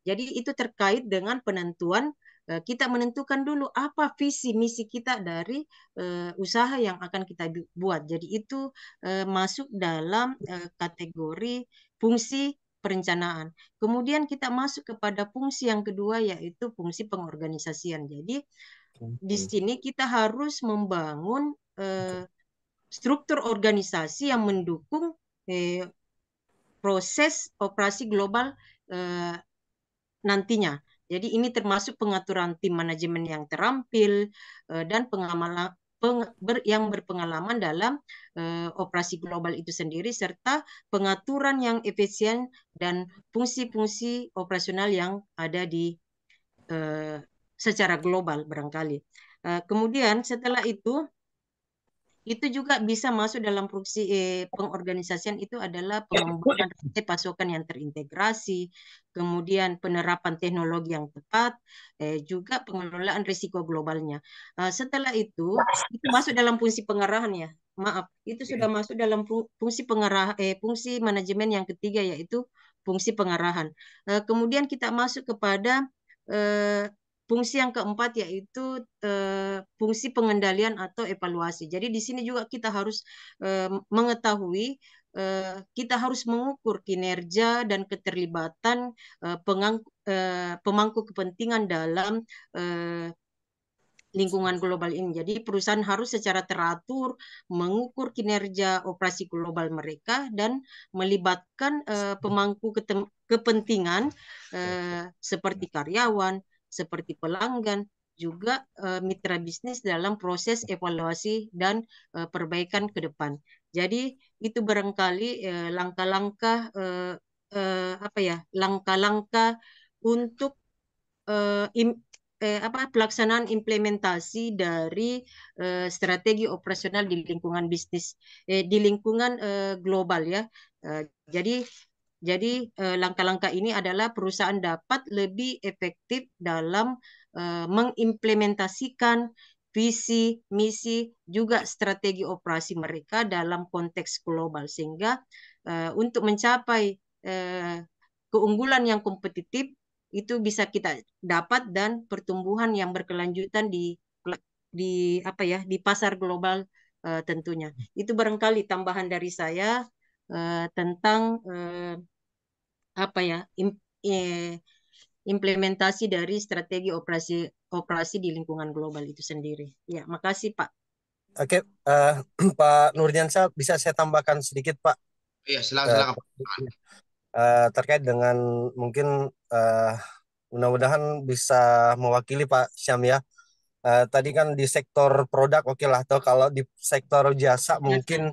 Jadi itu terkait dengan penentuan, kita menentukan dulu apa visi misi kita dari usaha yang akan kita buat. Jadi itu masuk dalam kategori fungsi perencanaan. Kemudian kita masuk kepada fungsi yang kedua, yaitu fungsi pengorganisasian. Jadi di sini kita harus membangun struktur organisasi yang mendukung proses operasi global nantinya. Jadi ini termasuk pengaturan tim manajemen yang terampil dan yang berpengalaman dalam operasi global itu sendiri, serta pengaturan yang efisien dan fungsi-fungsi operasional yang ada di secara global barangkali. Kemudian setelah itu juga bisa masuk dalam fungsi pengorganisasian, itu adalah pengembangan rantai pasokan yang terintegrasi, kemudian penerapan teknologi yang tepat, juga pengelolaan risiko globalnya. Setelah itu masuk dalam fungsi pengarahan ya. Maaf, itu sudah masuk dalam fungsi fungsi manajemen yang ketiga, yaitu fungsi pengarahan. Kemudian kita masuk kepada fungsi yang keempat, yaitu fungsi pengendalian atau evaluasi. Jadi di sini juga kita harus mengetahui, kita harus mengukur kinerja dan keterlibatan pemangku kepentingan dalam lingkungan global ini. Jadi perusahaan harus secara teratur mengukur kinerja operasi global mereka dan melibatkan pemangku kepentingan seperti karyawan, seperti pelanggan, juga mitra bisnis dalam proses evaluasi dan perbaikan ke depan. Jadi itu barangkali langkah-langkah langkah-langkah untuk pelaksanaan implementasi dari strategi operasional di lingkungan bisnis, di lingkungan global ya. Jadi langkah-langkah ini adalah perusahaan dapat lebih efektif dalam mengimplementasikan visi, misi, juga strategi operasi mereka dalam konteks global, sehingga untuk mencapai keunggulan yang kompetitif itu bisa kita dapat, dan pertumbuhan yang berkelanjutan di pasar global tentunya. Itu barangkali tambahan dari saya tentang implementasi dari strategi operasi di lingkungan global itu sendiri. Ya, makasih Pak. Oke, Pak Nurdiansyah, bisa saya tambahkan sedikit Pak? Iya, silakan. Terkait dengan mungkin mudah-mudahan bisa mewakili Pak Syam ya. Tadi kan di sektor produk oke lah, atau kalau di sektor jasa mungkin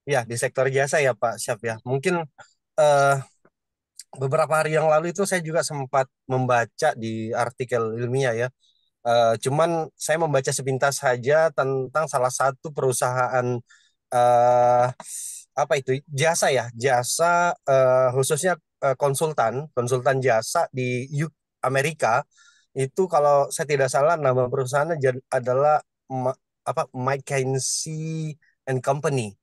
ya di sektor jasa ya Pak Syam ya. Mungkin beberapa hari yang lalu itu saya juga sempat membaca di artikel ilmiah ya. Cuman saya membaca sepintas saja tentang salah satu perusahaan jasa khususnya konsultan jasa di Amerika. Itu kalau saya tidak salah nama perusahaannya adalah McKinsey and Company.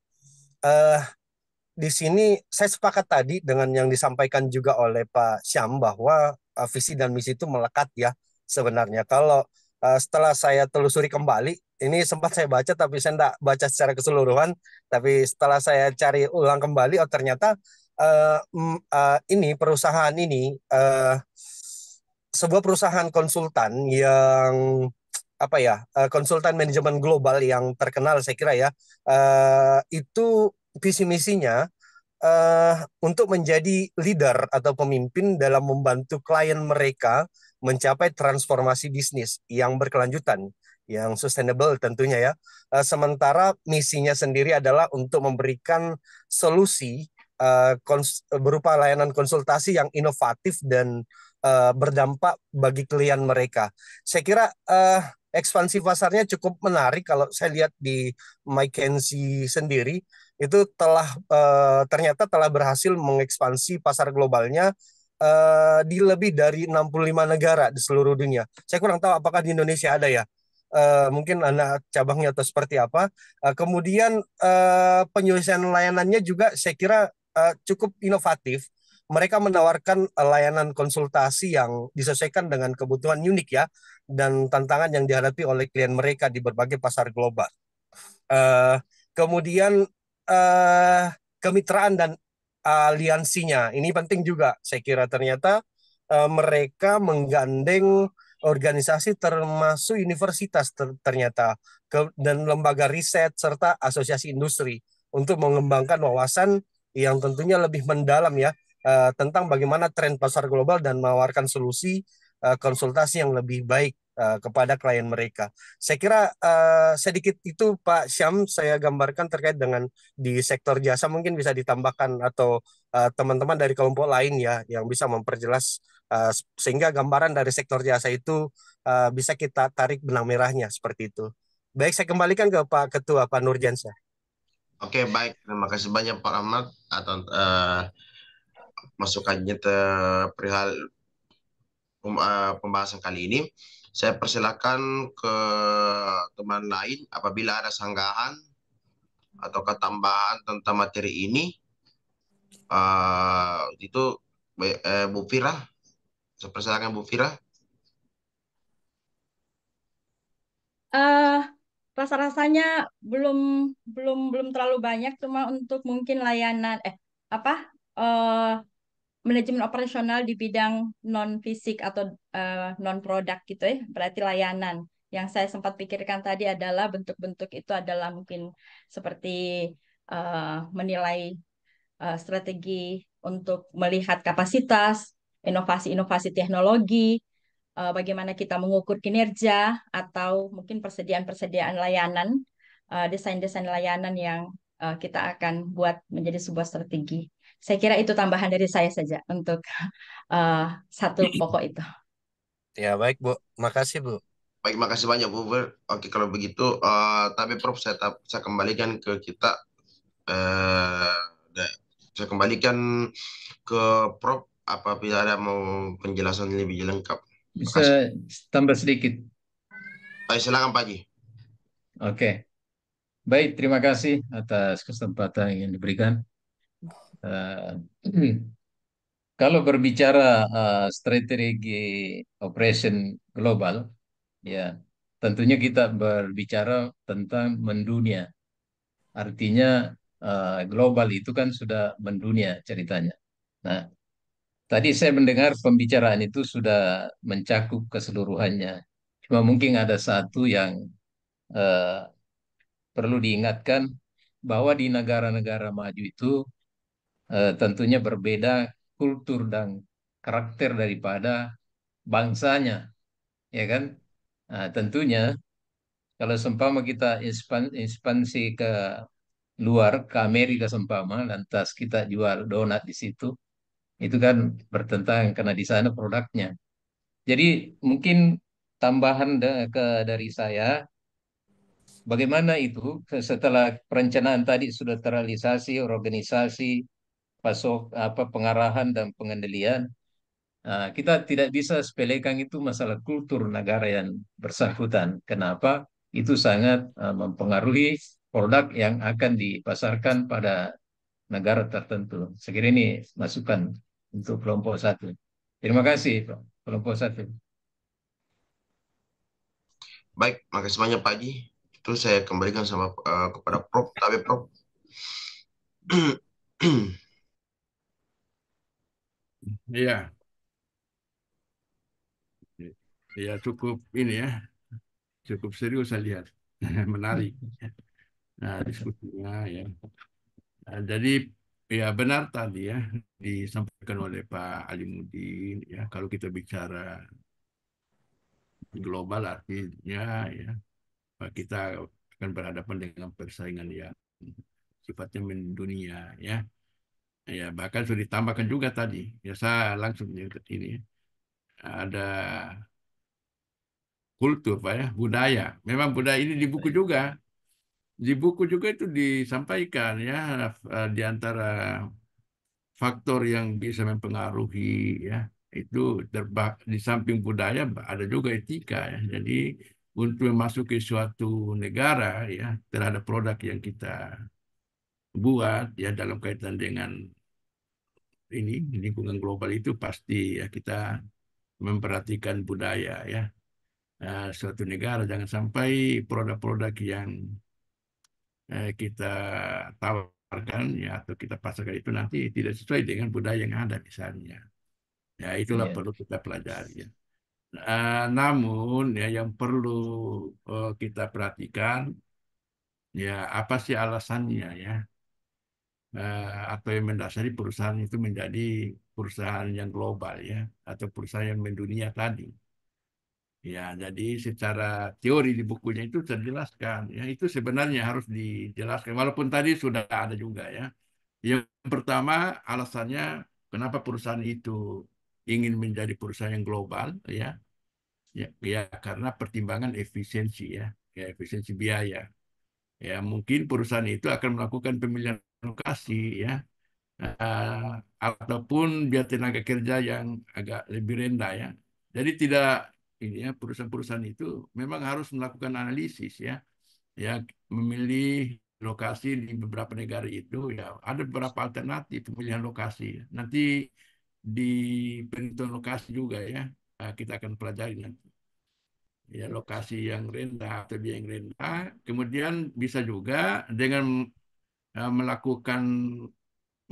Di sini saya sepakat tadi dengan yang disampaikan juga oleh Pak Syam bahwa visi dan misi itu melekat ya sebenarnya. Kalau setelah saya telusuri kembali, ini sempat saya baca tapi saya tidak baca secara keseluruhan, tapi setelah saya cari ulang kembali, ternyata ini perusahaan ini sebuah perusahaan konsultan yang konsultan manajemen global yang terkenal saya kira ya, itu visi misinya untuk menjadi leader atau pemimpin dalam membantu klien mereka mencapai transformasi bisnis yang berkelanjutan, yang sustainable tentunya ya. Sementara misinya sendiri adalah untuk memberikan solusi berupa layanan konsultasi yang inovatif dan berdampak bagi klien mereka. Saya kira ekspansi pasarnya cukup menarik. Kalau saya lihat di McKinsey sendiri, itu ternyata telah berhasil mengekspansi pasar globalnya di lebih dari 65 negara di seluruh dunia. Saya kurang tahu apakah di Indonesia ada ya. Mungkin anak cabangnya atau seperti apa. Kemudian penyelesaian layanannya juga saya kira cukup inovatif. mereka menawarkan layanan konsultasi yang disesuaikan dengan kebutuhan unik ya dan tantangan yang dihadapi oleh klien mereka di berbagai pasar global. Eh, Kemudian eh, kemitraan dan aliansinya ini penting juga. Saya kira ternyata mereka menggandeng organisasi termasuk universitas ternyata dan lembaga riset serta asosiasi industri untuk mengembangkan wawasan yang tentunya lebih mendalam ya tentang bagaimana tren pasar global dan menawarkan solusi konsultasi yang lebih baik kepada klien mereka. Saya kira sedikit itu Pak Syam saya gambarkan terkait dengan di sektor jasa, mungkin bisa ditambahkan atau teman-teman dari kelompok lain ya yang bisa memperjelas sehingga gambaran dari sektor jasa itu bisa kita tarik benang merahnya seperti itu. Baik, saya kembalikan ke Pak Ketua, Pak Nurjansyah. Oke, baik. Terima kasih banyak Pak Ahmad atas masukannya perihal pembahasan kali ini. Saya persilakan ke teman lain apabila ada sanggahan atau ketambahan tentang materi ini. Itu Bu Fira. Saya persilakan Bu Fira. eh rasa-rasanya belum belum terlalu banyak, cuma untuk mungkin layanan apa eh manajemen operasional di bidang non fisik atau non produk gitu ya, berarti layanan. Yang saya sempat pikirkan tadi adalah bentuk-bentuk itu adalah mungkin seperti menilai strategi untuk melihat kapasitas, inovasi-inovasi teknologi, bagaimana kita mengukur kinerja, atau mungkin persediaan-persediaan layanan, desain-desain layanan yang kita akan buat menjadi sebuah strategi. Saya kira itu tambahan dari saya saja untuk satu pokok itu. Ya baik Bu, makasih Bu. Baik, makasih banyak Bu Fir. Oke, kalau begitu, tapi Prof, saya kembalikan ke kita. eh, saya kembalikan ke Prof apabila ada mau penjelasan lebih lengkap. Bisa Makasih. tambah sedikit. Baik, silakan Pak Haji. Oke. Baik, terima kasih atas kesempatan yang diberikan. Eh, Kalau berbicara strategi operation global, ya tentunya kita berbicara tentang mendunia. Artinya global itu kan sudah mendunia ceritanya. Nah, tadi saya mendengar pembicaraan itu sudah mencakup keseluruhannya. Cuma mungkin ada satu yang eh, perlu diingatkan bahwa di negara-negara maju itu tentunya berbeda kultur dan karakter daripada bangsanya, ya kan? Nah, tentunya kalau seumpama kita ekspansi ke luar, ke Amerika seumpama, lantas kita jual donat di situ, itu kan bertentangan karena di sana produknya. Jadi mungkin tambahan dari saya, bagaimana itu setelah perencanaan tadi sudah terrealisasi, organisasi, pasok apa pengarahan dan pengendalian. Nah, kita tidak bisa sepelekan itu masalah kultur negara yang bersangkutan. Kenapa? Itu sangat mempengaruhi produk yang akan dipasarkan pada negara tertentu. Sekira ini masukan untuk kelompok satu. Terima kasih, Pak. Kelompok satu. Baik, makasih banyak Pak Haji. Itu saya kembalikan kepada Prof. Tapi Prof. Iya, ya cukup ini ya, cukup serius saya lihat, menarik. Nah, diskusinya ya. Nah, jadi ya benar tadi ya disampaikan oleh Pak Alimuddin ya kalau kita bicara global artinya ya kita akan berhadapan dengan persaingan yang sifatnya mendunia ya. Ya bahkan sudah ditambahkan juga tadi ya saya langsung nyebut ini ada kultur Pak ya budaya. Memang budaya ini di buku juga itu disampaikan ya di antara faktor yang bisa mempengaruhi ya itu di samping budaya ada juga etika ya. Jadi untuk memasuki suatu negara ya terhadap produk yang kita buat ya dalam kaitan dengan ini di lingkungan global itu pasti ya kita memperhatikan budaya ya. Suatu negara jangan sampai produk-produk yang kita tawarkan ya atau kita pasarkan itu nanti tidak sesuai dengan budaya yang ada misalnya. Ya itulah Ya. perlu kita pelajari ya. Namun ya yang perlu kita perhatikan ya apa sih alasannya ya atau yang mendasari perusahaan itu menjadi perusahaan yang global ya atau perusahaan yang mendunia tadi. Ya, jadi secara teori di bukunya itu terjelaskan. Ya, itu sebenarnya harus dijelaskan. Walaupun tadi sudah ada juga ya. Yang pertama alasannya kenapa perusahaan itu ingin menjadi perusahaan yang global ya. Ya, ya karena pertimbangan efisiensi ya, ya efisiensi biaya. Ya, mungkin perusahaan itu akan melakukan pemilihan lokasi ya, ataupun biaya tenaga kerja yang agak lebih rendah ya. Jadi tidak ini ya perusahaan-perusahaan itu memang harus melakukan analisis ya, ya memilih lokasi di beberapa negara itu ya ada beberapa alternatif pemilihan lokasi. Nanti di penentuan lokasi juga ya kita akan pelajari nanti. Ya lokasi yang rendah atau biaya yang rendah. Kemudian bisa juga dengan melakukan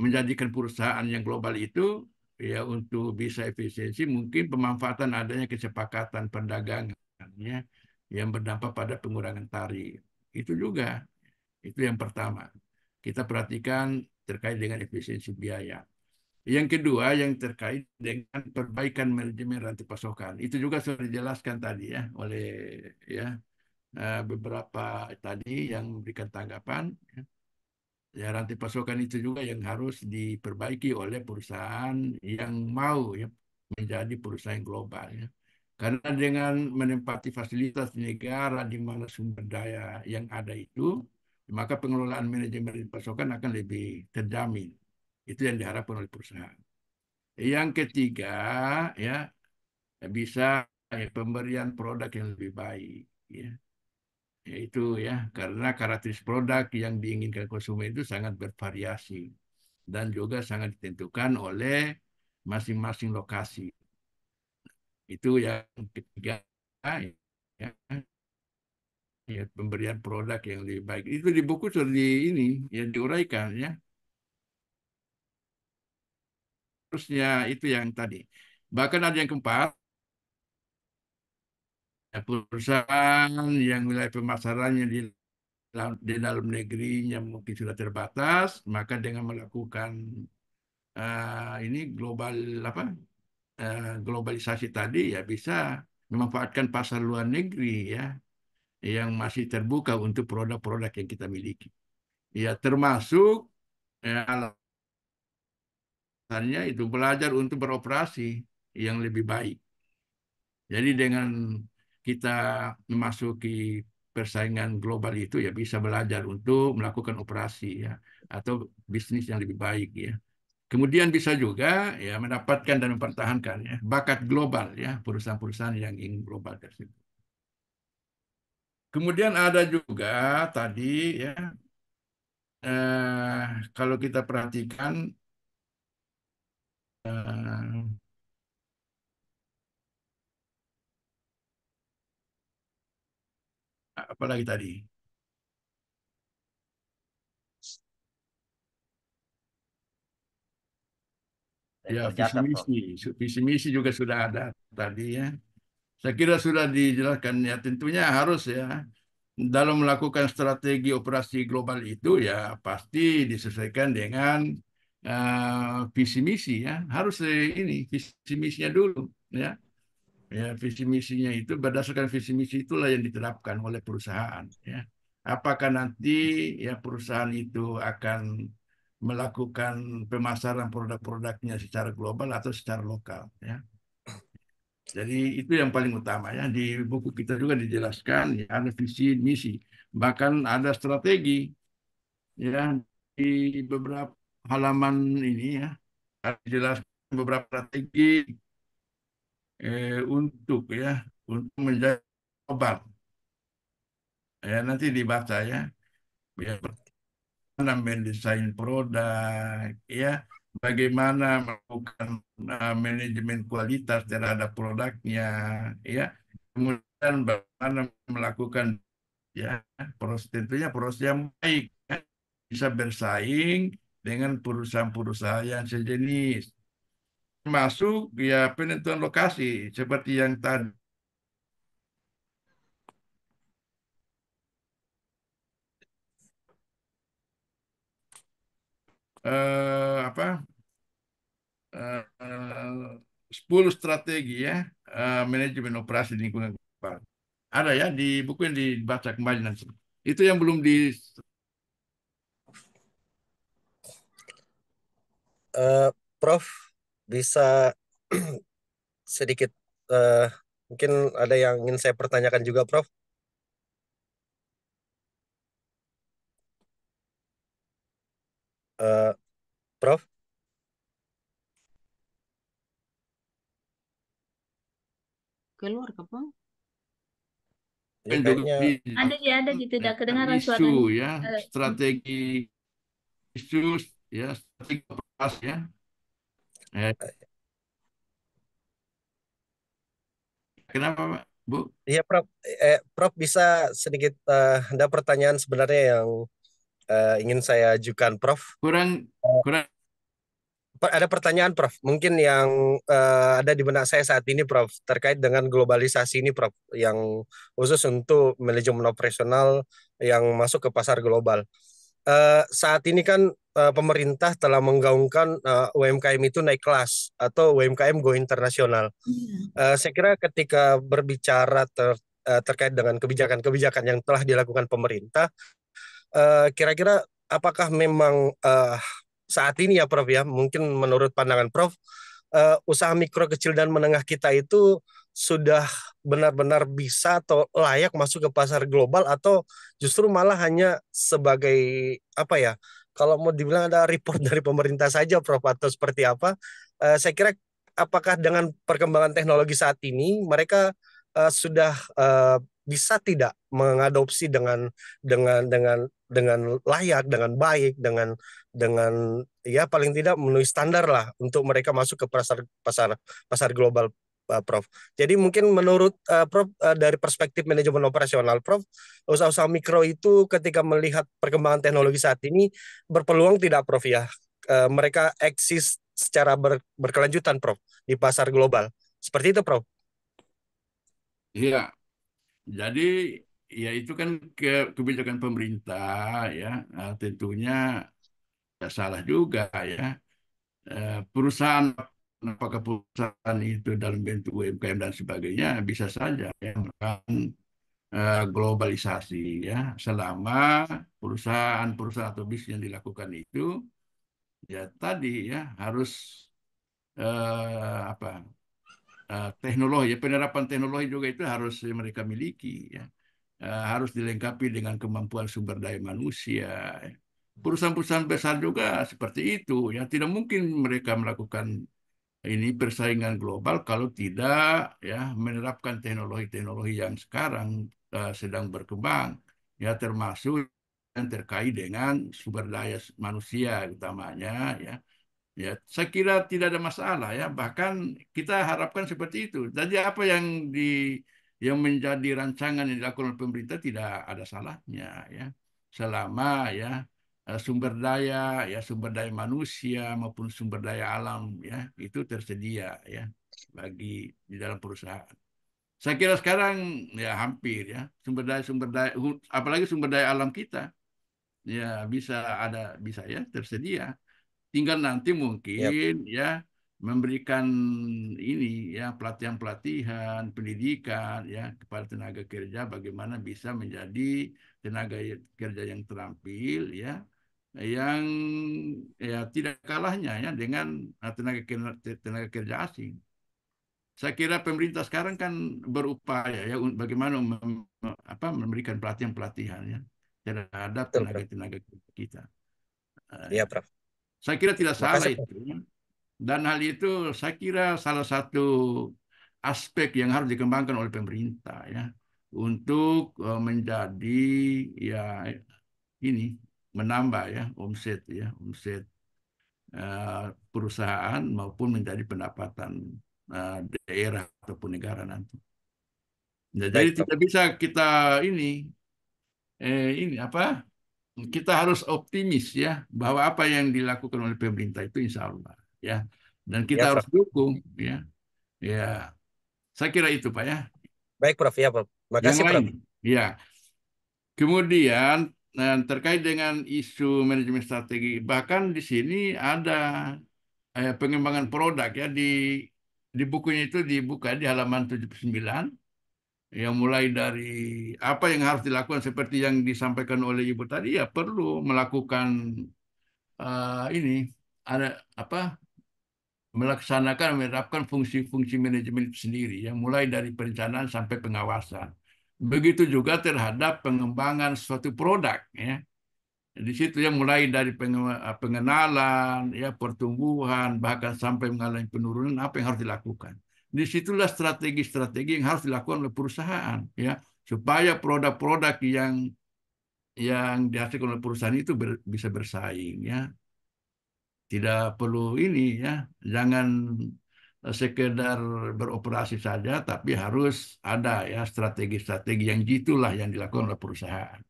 menjadikan perusahaan yang global itu ya untuk bisa efisiensi mungkin pemanfaatan adanya kesepakatan perdagangan ya yang berdampak pada pengurangan tarif. Itu juga itu yang pertama. Kita perhatikan terkait dengan efisiensi biaya. Yang kedua yang terkait dengan perbaikan manajemen rantai pasokan. Itu juga sudah dijelaskan tadi ya oleh ya beberapa tadi yang memberikan tanggapan. Ya, rantai pasokan itu juga yang harus diperbaiki oleh perusahaan yang mau ya menjadi perusahaan global ya. Karena dengan menempati fasilitas di negara di mana sumber daya yang ada itu, maka pengelolaan manajemen pasokan akan lebih terjamin. Itu yang diharapkan oleh perusahaan. Yang ketiga ya bisa ya, pemberian produk yang lebih baik ya. Yaitu ya karena karakteristik produk yang diinginkan konsumen itu sangat bervariasi dan juga sangat ditentukan oleh masing-masing lokasi. Itu yang ketiga ya, ya pemberian produk yang lebih baik. Itu di buku sudah di ini yang diuraikan ya. Terusnya itu yang tadi. Bahkan ada yang keempat, ya, perusahaan yang wilayah pemasarannya di dalam negerinya mungkin sudah terbatas, maka dengan melakukan ini global apa globalisasi tadi ya bisa memanfaatkan pasar luar negeri ya yang masih terbuka untuk produk-produk yang kita miliki. Ya termasuk alasannya itu belajar untuk beroperasi yang lebih baik. Jadi dengan kita memasuki persaingan global itu ya bisa belajar untuk melakukan operasi ya atau bisnis yang lebih baik ya. Kemudian bisa juga ya mendapatkan dan mempertahankan ya bakat global ya perusahaan-perusahaan yang ingin global tersebut. Kemudian ada juga tadi ya kalau kita perhatikan eh, apalagi tadi ya Tercatat, Prof. visi misi juga sudah ada tadi ya. Saya kira sudah dijelaskan ya tentunya harus ya dalam melakukan strategi operasi global itu ya pasti disesuaikan dengan visi misi ya harus ini visi misinya dulu ya ya visi misinya itu berdasarkan visi misi itulah yang diterapkan oleh perusahaan ya apakah nanti ya perusahaan itu akan melakukan pemasaran produk-produknya secara global atau secara lokal ya. Jadi itu yang paling utama ya. Di buku kita juga dijelaskan ya, ada visi misi. Bahkan ada strategi ya di beberapa halaman ini ya. Ada dijelaskan beberapa strategi untuk ya untuk menjadi global. Ya nanti dibaca ya. Ya mendesain produk ya bagaimana melakukan manajemen kualitas terhadap produknya, ya. Kemudian bagaimana melakukan ya proses, tentunya proses yang baik, ya, bisa bersaing dengan perusahaan-perusahaan yang sejenis. Masuk ya penentuan lokasi seperti yang tadi. Apa 10 strategi ya manajemen operasi di lingkungan global. Ada ya di buku yang dibaca kembali nanti. Itu yang belum di Prof bisa sedikit mungkin ada yang ingin saya pertanyakan juga, Prof. Prof, Keluar kapan? ya juga kayaknya Ada di tidak kedengaran isu suaranya. ya, strategi isu ya, strategi operasi ya. Kenapa, Pak? Bu? iya, Prof. Prof bisa sedikit ada pertanyaan sebenarnya yang ingin saya ajukan, Prof. Kurang kurang Ada pertanyaan, Prof. Mungkin yang ada di benak saya saat ini, Prof, terkait dengan globalisasi ini, Prof, yang khusus untuk manajemen operasional yang masuk ke pasar global. Saat ini kan pemerintah telah menggaungkan UMKM itu naik kelas atau UMKM go internasional. Saya kira ketika berbicara terkait dengan kebijakan-kebijakan yang telah dilakukan pemerintah, kira-kira apakah memang saat ini ya Prof ya, mungkin menurut pandangan Prof, usaha mikro kecil dan menengah kita itu sudah benar-benar bisa atau layak masuk ke pasar global atau justru malah hanya sebagai apa ya? Kalau mau dibilang ada report dari pemerintah saja, Prof, atau seperti apa? Saya kira apakah dengan perkembangan teknologi saat ini mereka sudah bisa tidak mengadopsi dengan layak, dengan baik, dengan ya paling tidak memenuhi standar lah untuk mereka masuk ke pasar pasar pasar global, Prof. Jadi mungkin menurut Prof, dari perspektif manajemen operasional, Prof, usaha-usaha mikro itu ketika melihat perkembangan teknologi saat ini berpeluang tidak, Prof ya? Mereka eksis secara berkelanjutan, Prof, di pasar global. Seperti itu, Prof. iya. Jadi ya itu kan kebijakan pemerintah ya. Tentunya tidak salah juga ya. Perusahaan apakah perusahaan itu dalam bentuk UMKM dan sebagainya bisa saja ya melakukan globalisasi ya selama perusahaan-perusahaan atau bisnis yang dilakukan itu ya tadi ya harus apa teknologi ya penerapan teknologi juga itu harus mereka miliki ya. Harus dilengkapi dengan kemampuan sumber daya manusia ya. Perusahaan-perusahaan besar juga seperti itu ya tidak mungkin mereka melakukan ini persaingan global kalau tidak ya menerapkan teknologi-teknologi yang sekarang sedang berkembang ya termasuk yang terkait dengan sumber daya manusia utamanya ya. Ya, saya kira tidak ada masalah ya. Bahkan kita harapkan seperti itu. Jadi apa yang menjadi rancangan yang dilakukan oleh pemerintah tidak ada salahnya ya. Selama ya sumber daya manusia maupun sumber daya alam ya itu tersedia ya bagi di dalam perusahaan. Saya kira sekarang ya hampir ya sumber daya apalagi sumber daya alam kita ya bisa ya tersedia. Tinggal nanti Ya, mungkin ya memberikan ini ya pelatihan-pelatihan, pendidikan ya kepada tenaga kerja bagaimana bisa menjadi tenaga kerja yang terampil ya yang ya tidak kalahnya ya dengan tenaga kerja asing. Saya kira pemerintah sekarang kan berupaya ya bagaimana memberikan pelatihan-pelatihan ya terhadap betul, Prof. tenaga-tenaga kita. Iya, Ya. Prof. Saya kira tidak salah Makasih, Prof. itu. Dan hal itu saya kira salah satu aspek yang harus dikembangkan oleh pemerintah ya untuk menjadi ya ini menambah ya omset perusahaan maupun menjadi pendapatan daerah ataupun negara nanti. Nah, jadi Baik, Prof. tidak bisa kita ini apa? Kita harus optimis ya bahwa apa yang dilakukan oleh pemerintah itu insya Allah ya, dan Ya, kita harus Prof. dukung ya. Ya, saya kira itu Pak ya. Baik, Prof. Ya, Prof. Yang Makasih, lain, Prof. ya. Kemudian terkait dengan isu manajemen strategi, bahkan di sini ada pengembangan produk ya di bukunya itu dibuka di halaman 79 yang mulai dari apa yang harus dilakukan seperti yang disampaikan oleh Ibu tadi ya perlu melakukan ini ada apa melaksanakan menerapkan fungsi-fungsi manajemen itu sendiri yang mulai dari perencanaan sampai pengawasan. Begitu juga terhadap pengembangan suatu produk ya. Di situ yang mulai dari pengenalan, ya pertumbuhan, bahkan sampai mengalami penurunan apa yang harus dilakukan. Disitulah strategi-strategi yang harus dilakukan oleh perusahaan, ya supaya produk-produk yang dihasilkan oleh perusahaan itu bisa bersaing, ya. Tidak perlu ini, ya, jangan sekedar beroperasi saja, tapi harus ada ya strategi-strategi yang gitulah yang dilakukan oleh perusahaan.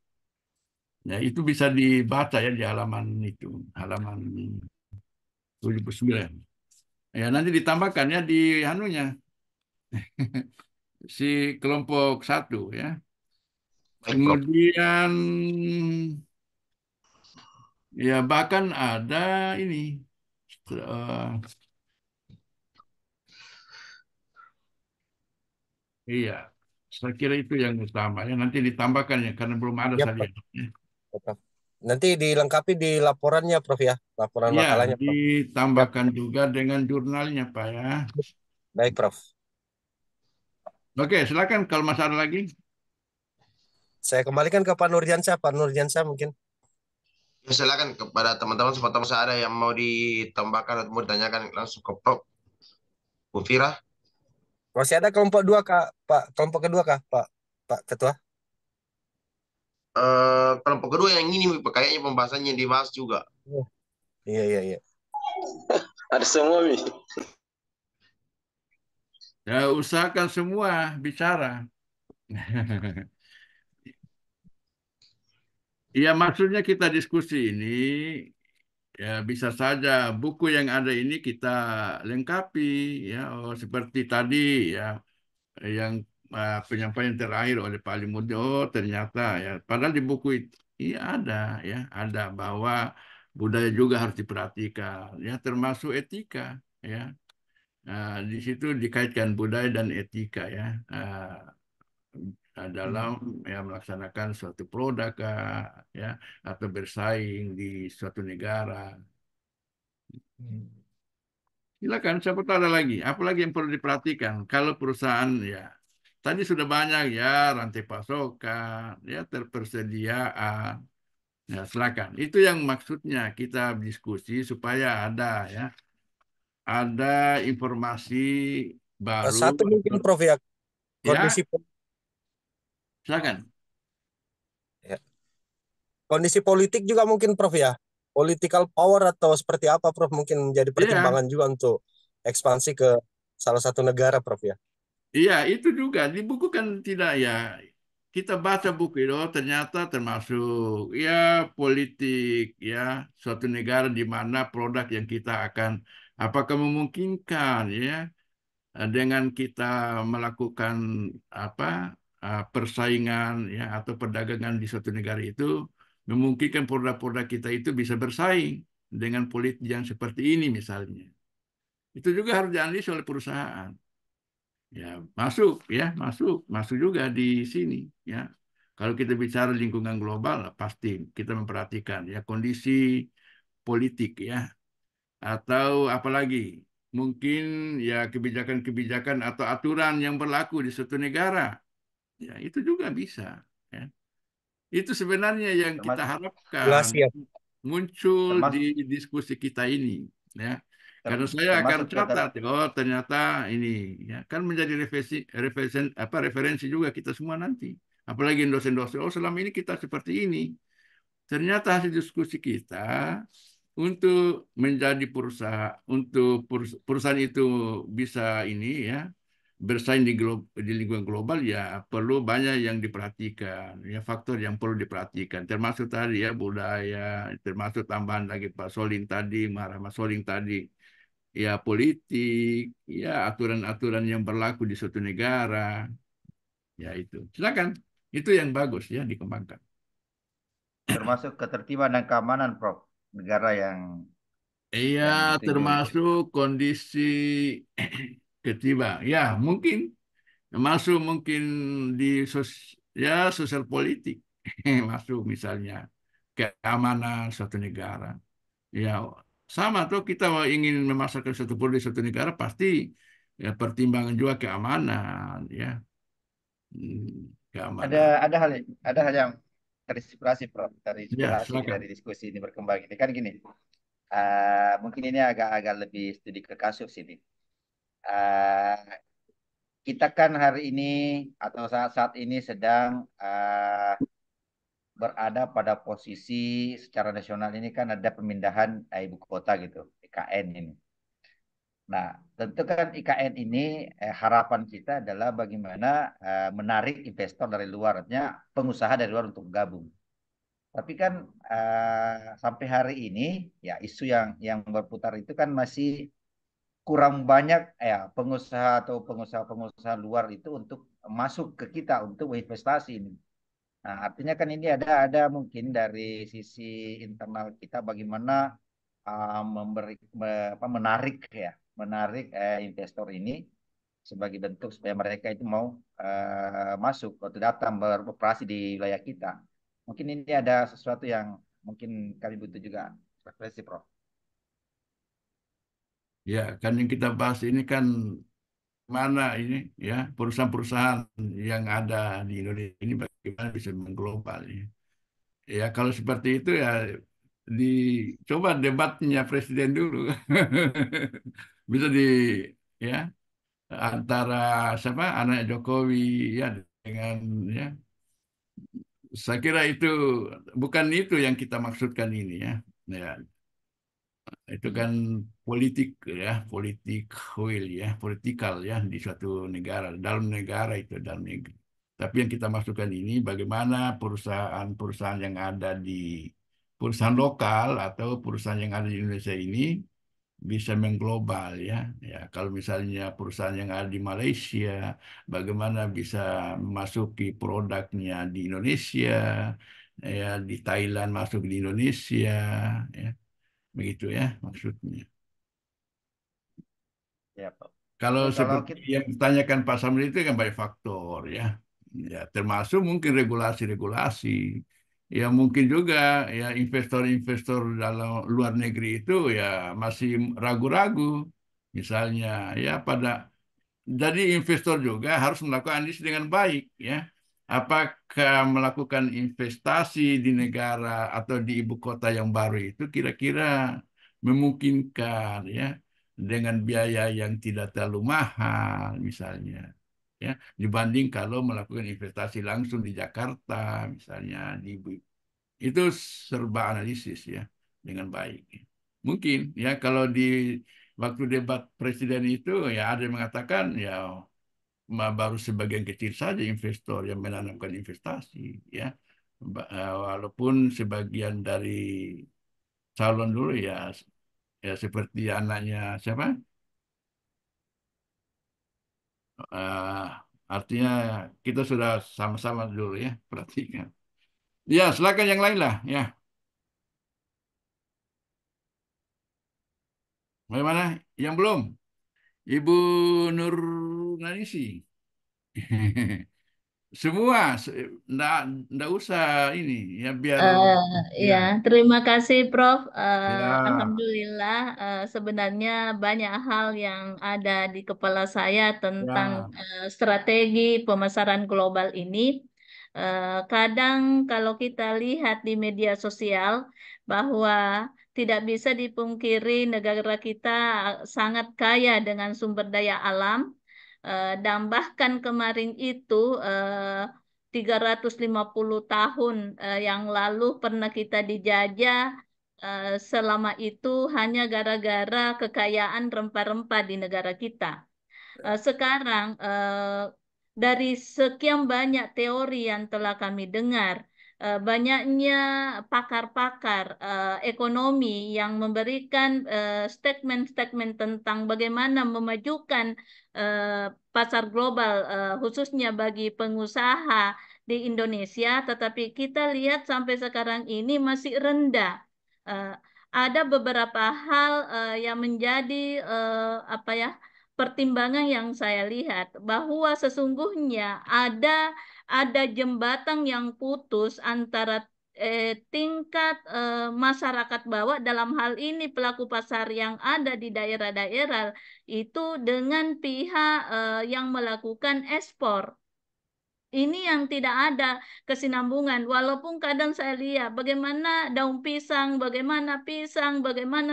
Ya, itu bisa dibaca ya di halaman itu, halaman 79. Ya, nanti ditambahkan ya di anunya, si kelompok 1 ya. Baik, Prof. Kemudian ya bahkan ada ini, eh, iya, saya kira itu yang utama ya. Nanti ditambahkan ya karena belum ada Ya, saya Prof. lihat. Ya, Prof. Nanti dilengkapi di laporannya, Prof. Ya, laporan Iya, makalahnya, Prof. Ya, ditambahkan juga dengan jurnalnya, Pak ya. baik, Prof. Oke, silakan kalau masih ada lagi. Saya kembalikan ke Pak Nurdiansyah. Pak Nurdiansyah mungkin. Ya, silakan kepada teman-teman supaya masih ada yang mau ditambahkan atau mau ditanyakan langsung ke Prof. Bu Fira. Masih ada kelompok 2, Kak. Pak, kelompok kedua, Kak, Pak Ketua. Kelompok kedua yang ini kayaknya pembahasannya dibahas juga. Oh, iya, iya, iya. Ada semua, Mi. Ya, usahakan semua bicara. Ya, maksudnya kita diskusi ini, ya bisa saja buku yang ada ini kita lengkapi, ya, seperti tadi, ya, yang penyampaian terakhir oleh Pak Limuddin. Oh, ternyata, ya, padahal di buku itu iya ada, ya, ada bahwa budaya juga harus diperhatikan, ya, termasuk etika, ya. Di situ dikaitkan budaya dan etika, ya. Dalam ya melaksanakan suatu produk ya atau bersaing di suatu negara. Silakan, siapa tahu ada lagi. Apalagi yang perlu diperhatikan kalau perusahaan ya tadi sudah banyak ya rantai pasokan, ya terpersediaan. Ya, silakan. Itu yang maksudnya kita diskusi supaya ada informasi baru. Satu mungkin, Prof. Ya, Ya, kondisi silakan. ya, kondisi politik juga mungkin, Prof. Ya. Political power atau seperti apa, Prof. Mungkin menjadi Iya, pertimbangan juga untuk ekspansi ke salah satu negara, Prof. Ya. iya, itu juga di buku kan tidak ya. Kita baca buku itu oh, ternyata termasuk ya politik ya suatu negara di mana produk yang kita akan apakah memungkinkan ya dengan kita melakukan apa persaingan ya atau perdagangan di suatu negara itu memungkinkan produk-produk kita itu bisa bersaing dengan politik yang seperti ini misalnya. Itu juga harus dianalisis oleh perusahaan. Ya, masuk juga di sini ya. Kalau kita bicara lingkungan global, pasti kita memperhatikan ya kondisi politik ya, atau apalagi mungkin ya kebijakan-kebijakan atau aturan yang berlaku di suatu negara, ya itu juga bisa. Ya. Itu sebenarnya yang kita Termasuk, harapkan Regulasi ya. muncul di termasuk, diskusi kita ini, ya. Karena ter- saya akan termasuk catat, oh ternyata ini, ya kan menjadi referensi juga kita semua nanti. Apalagi dosen-dosen, oh selama ini kita seperti ini. Ternyata hasil diskusi kita untuk menjadi perusahaan, untuk perusahaan itu bisa ini ya bersaing di lingkungan global, ya perlu banyak yang diperhatikan, ya faktor yang perlu diperhatikan, termasuk tadi ya budaya, termasuk tambahan lagi Pak Soling tadi, Mas Soling tadi, ya politik, ya aturan-aturan yang berlaku di suatu negara, ya itu. Silakan, itu yang bagus ya dikembangkan. Termasuk ketertiban dan keamanan, Prof. Negara yang Iya, ditunjuk itu. termasuk kondisi ketiba. Ya, mungkin masuk mungkin di ya sosial politik masuk misalnya keamanan suatu negara. Ya, sama tuh kita ingin memasarkan suatu produk di suatu negara pasti ya pertimbangan juga keamanan ya. Ada Keamanan. ada hal ada hal yang terinspirasi, Prof. Ya, Terinspirasi dari silakan. diskusi ini berkembang ini kan gini. Mungkin ini agak lebih studi ke kasus ini. Eh, kita kan hari ini atau saat-saat ini sedang berada pada posisi secara nasional ini kan ada pemindahan ibu kota gitu, IKN ini. Nah, tentu kan IKN ini harapan kita adalah bagaimana menarik investor dari luar, artinya pengusaha dari luar untuk gabung. Tapi kan sampai hari ini ya isu yang berputar itu kan masih kurang banyak ya pengusaha atau pengusaha-pengusaha luar itu untuk masuk ke kita untuk investasi ini. Nah, artinya kan ini ada mungkin dari sisi internal kita bagaimana menarik ya, menarik investor ini sebagai bentuk supaya mereka itu mau masuk atau datang beroperasi di wilayah kita. Mungkin ini ada sesuatu yang mungkin kami butuh juga refleksi, Prof. Ya, kan yang kita bahas ini kan mana ini ya perusahaan-perusahaan yang ada di Indonesia ini bagaimana bisa mengglobal ya. Ya kalau seperti itu ya dicoba debatnya presiden dulu. Bisa di ya antara siapa anak Jokowi ya dengan ya saya kira itu bukan itu yang kita maksudkan ini ya. Ya, itu kan politik ya, politik will ya, politikal ya di suatu negara, dalam negara itu dalam negeri. Tapi yang kita masukkan ini bagaimana perusahaan-perusahaan yang ada di perusahaan lokal atau perusahaan yang ada di Indonesia ini bisa mengglobal ya. Ya, kalau misalnya perusahaan yang ada di Malaysia, bagaimana bisa memasuki produknya di Indonesia, ya di Thailand masuk di Indonesia, ya. Begitu ya maksudnya. Ya, Prof. Kalau Oke, kalau seperti kita yang ditanyakan Pak Samri itu kan banyak faktor ya. Ya termasuk mungkin regulasi-regulasi. Ya mungkin juga ya investor-investor dalam luar negeri itu ya masih ragu-ragu. Misalnya ya pada jadi investor juga harus melakukan analisis dengan baik ya. Apakah melakukan investasi di negara atau di ibu kota yang baru itu kira-kira memungkinkan ya dengan biaya yang tidak terlalu mahal misalnya ya dibanding kalau melakukan investasi langsung di Jakarta misalnya itu serba analisis ya dengan baik. Mungkin ya kalau di waktu debat presiden itu ya ada yang mengatakan ya baru sebagian kecil saja investor yang menanamkan investasi ya. Walaupun sebagian dari calon dulu ya ya seperti anaknya siapa? Eh, artinya kita sudah sama-sama dulu ya perhatikan. Ya, silakan yang lain lah ya. Bagaimana? Yang belum? Ibu Nur Nanisi. Semua, ndak usah ini ya biar Eh, ya ya, terima kasih Prof. ya Alhamdulillah, sebenarnya banyak hal yang ada di kepala saya tentang ya strategi pemasaran global ini. Kadang kalau kita lihat di media sosial bahwa tidak bisa dipungkiri negara kita sangat kaya dengan sumber daya alam, dan bahkan kemarin itu 350 tahun yang lalu pernah kita dijajah selama itu hanya gara-gara kekayaan rempah-rempah di negara kita. Sekarang dari sekian banyak teori yang telah kami dengar, banyaknya pakar-pakar ekonomi yang memberikan statement-statement tentang bagaimana memajukan pasar global, khususnya bagi pengusaha di Indonesia, tetapi kita lihat sampai sekarang ini masih rendah. Eh, ada beberapa hal yang menjadi apa ya, pertimbangan yang saya lihat, bahwa sesungguhnya ada jembatan yang putus antara tingkat masyarakat bawah, dalam hal ini pelaku pasar yang ada di daerah-daerah itu, dengan pihak yang melakukan ekspor. Ini yang tidak ada kesinambungan. Walaupun kadang saya lihat bagaimana daun pisang, bagaimana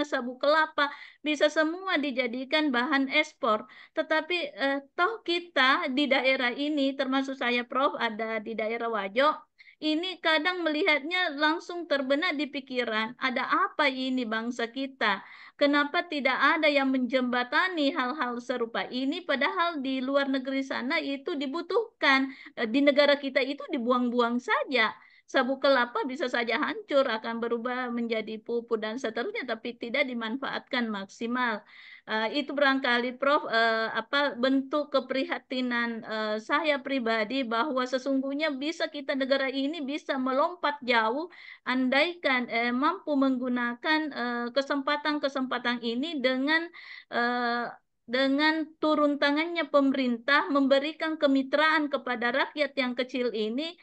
sabu kelapa bisa semua dijadikan bahan ekspor. Tetapi toh kita di daerah ini, termasuk saya Prof, ada di daerah Wajo, ini kadang melihatnya langsung terbenak di pikiran, ada apa ini bangsa kita? Kenapa tidak ada yang menjembatani hal-hal serupa ini, padahal di luar negeri sana itu dibutuhkan. Di negara kita itu dibuang-buang saja. Sabu kelapa bisa saja hancur, akan berubah menjadi pupuk dan seterusnya, tapi tidak dimanfaatkan maksimal. Itu barangkali Prof, apa bentuk keprihatinan saya pribadi, bahwa sesungguhnya bisa kita, negara ini bisa melompat jauh andaikan mampu menggunakan kesempatan-kesempatan ini eh, dengan turun tangannya pemerintah memberikan kemitraan kepada rakyat yang kecil ini